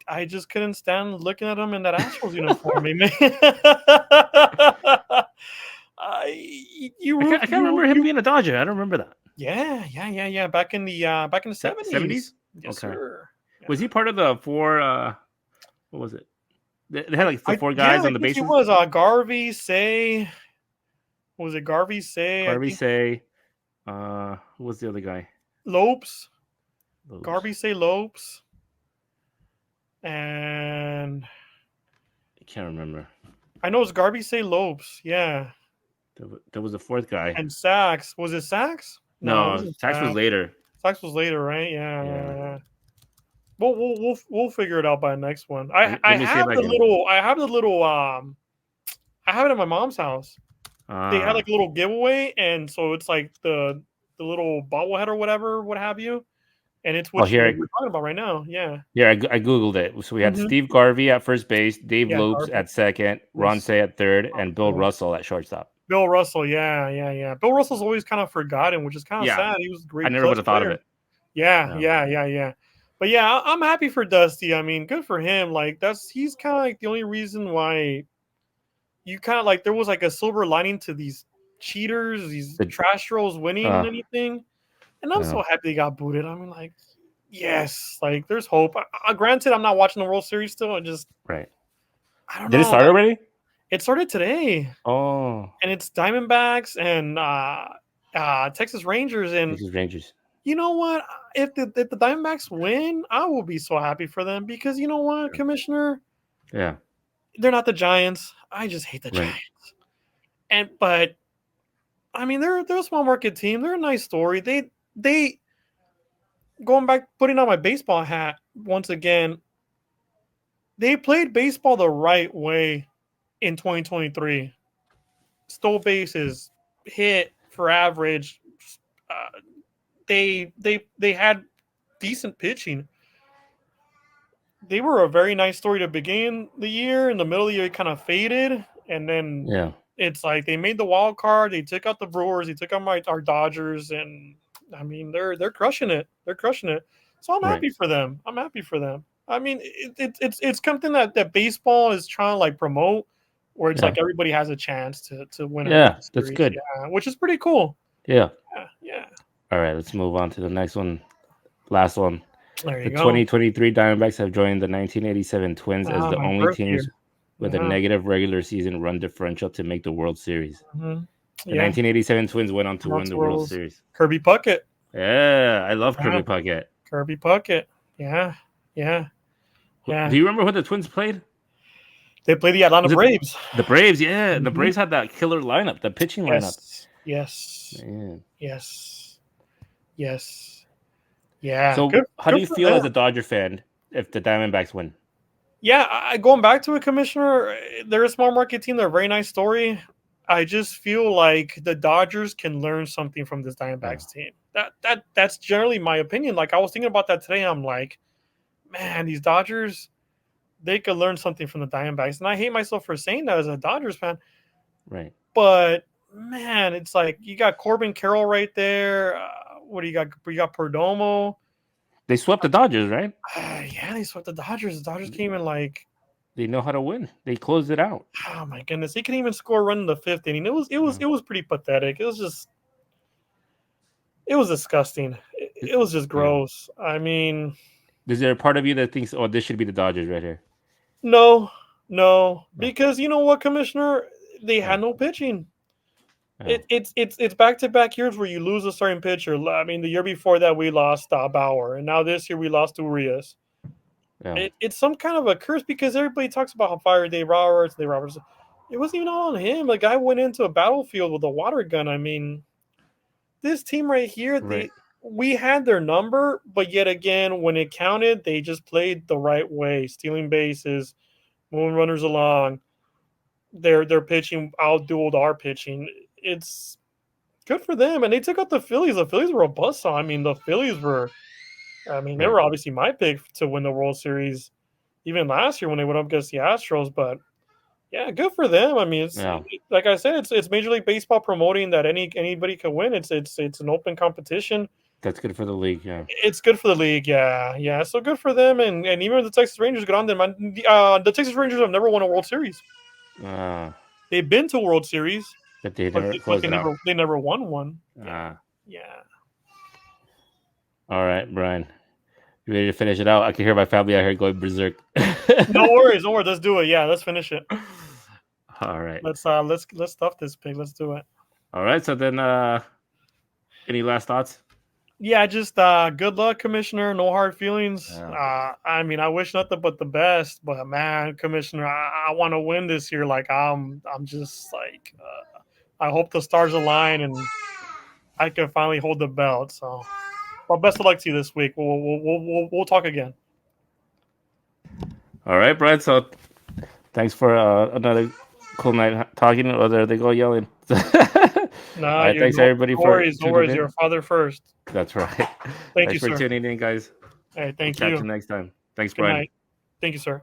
I just couldn't stand looking at him in that Astros uniform, man. I can't remember him being a Dodger. I don't remember that. Yeah. Back in the 70s. 70s? Yes, Okay. sir. Was he part of the four? What was it? They had like the four Yeah, guys I on the think he bases. was Garvey Say. Was it Garvey Say? I Garvey think Say. Who was the other guy? Lopes. Those. Garvey Say Lopes. And I can't remember. I know it's Garvey Say Lopes. Yeah. There was a fourth guy. And Sachs. Was it Sachs? No, it No, wasn't Sachs was Sachs. later. Sachs was later, right? Yeah, Yeah. yeah. We'll figure it out by the next one. I Let me see if have I the can. little I have it at my mom's house. They had Ah, like a little giveaway, and so it's like the little bobblehead or whatever, what have you, and it's oh what here, we're talking about right now. Yeah. I googled it. So we had Hmm. Steve Garvey at first base, Dave Yeah, Lopes Garvey. at second, Ron Yes. Say at third, and Bill So, Russell at shortstop. Bill Russell. Yeah. Bill Russell's always kind of forgotten, which is kind of Yeah, sad. He was a I great never would clutch have thought of player. it. Yeah. Yeah. But yeah, I'm happy for Dusty. I mean, good for him. Like he's kind of like the only reason why you kind of like there was like a silver lining to these cheaters, these The, trash trolls winning and uh, anything. And I'm yeah, so happy they got booted. I mean, like, yes, like there's hope. Granted, I'm not watching the World Series still. right. I don't Did it know. start already? It started today, Oh, and it's Diamondbacks and Texas Rangers. And Texas Rangers. you know what? If the Diamondbacks win, I will be so happy for them because you know what, Commissioner, Yeah, they're not the Giants. I just hate the right. Giants. But I mean, they're a small market team. They're a nice story. They going back putting on my baseball hat once again. They played baseball the right way in 2023. Stole bases, hit for average. Uh, they had decent pitching. They were a very nice story to begin the year. In the middle of the year, it kind of faded, and then Yeah, it's like they made the wild card. They took out the Brewers. They took out our Dodgers, and I mean they're crushing it. They're crushing it. So I'm right. happy for them. I'm happy for them. I mean, it's something that baseball is trying to like promote, where it's Yeah, like everybody has a chance to win a yeah. World That's Series. good. Yeah, which is pretty cool. Yeah. Yeah. All right, let's move on to the next one. Last one. There The you go. 2023 Diamondbacks have joined the 1987 Twins as the My only birth year. teams with a Yeah. negative regular season run differential to make the World Series. Hmm. The Yeah. 1987 Twins went on to win the World World's Series. Kirby Puckett. Yeah, I love Yeah. Kirby Puckett. Kirby Puckett. Yeah. Do you remember who the Twins played? They play the Atlanta Was it Braves. the Braves? Yeah, the Mhm. Braves had that killer lineup, the pitching lineup. Yes. Man. Yes. Yeah. So, Good. how do Good you for feel as them. a Dodger fan if the Diamondbacks win? Yeah. Going back to it, Commissioner. They're a small market team. They're a very nice story. I just feel like the Dodgers can learn something from this Diamondbacks team. That's generally my opinion. Like I was thinking about that today. I'm like, man, these Dodgers, they could learn something from the Diamondbacks. And I hate myself for saying that as a Dodgers fan. Right. But man, it's like you got Corbin Carroll right there. What do you got? You got Perdomo. They swept the Dodgers, right? Yeah, they swept the Dodgers. The Dodgers came in like, They know how to win. They closed it out. oh my goodness, they couldn't even score a run in the fifth inning. It was pretty pathetic. It was disgusting. It was just gross. I mean, Is there a part of you that thinks, oh, this should be the Dodgers right here? no, because you know what, Commissioner, they had no pitching. Yeah. It's back to back years where you lose a starting pitcher. I mean, the year before that we lost Bauer, and now this year we lost Urias. Yeah. It's some kind of a curse because everybody talks about how fired Dave Roberts. It wasn't even all on him. The guy went into a battlefield with a water gun. I mean, this team right here, Right. we had their number, but yet again, when it counted, they just played the right way, stealing bases, moving runners along. Their pitching outdueled our pitching. It's good for them, and they took out the Phillies. The Phillies were a buzzsaw. I mean, they Right. were obviously my pick to win the World Series, even last year when they went up against the Astros. But yeah, good for them. I mean, Yeah. like I said, it's Major League Baseball promoting that anybody can win. It's an open competition. That's good for the league. Yeah. It's good for the league. Yeah. So good for them, and even the Texas Rangers got on them. The Texas Rangers have never won a World Series. They've been to World Series, But they but never closed it out. they never won one. Uh, Yeah. All right, Brian. You ready to finish it out? I can hear my family out here going berserk. No worries, no worries. Let's do it. Yeah, let's finish it. All right. Let's stuff this pig. Let's do it. All right. So then, any last thoughts? Yeah, just good luck, Commissioner. No hard feelings. Yeah. I mean, I wish nothing but the best, but man, Commissioner, I want to win this year. Like I'm just like, I hope the stars align and I can finally hold the belt. So, well, best of luck to you this week. We'll talk again. All right, Brian. So thanks for another cool night talking. Or there they go yelling. No, All right, thanks everybody no for worries. No tuning worries. in. Your father first. That's right. Thank Thanks you, for sir. tuning in, guys. Hey, thank Catch you. you next time. Thanks, Good Brian. night. Thank you, sir.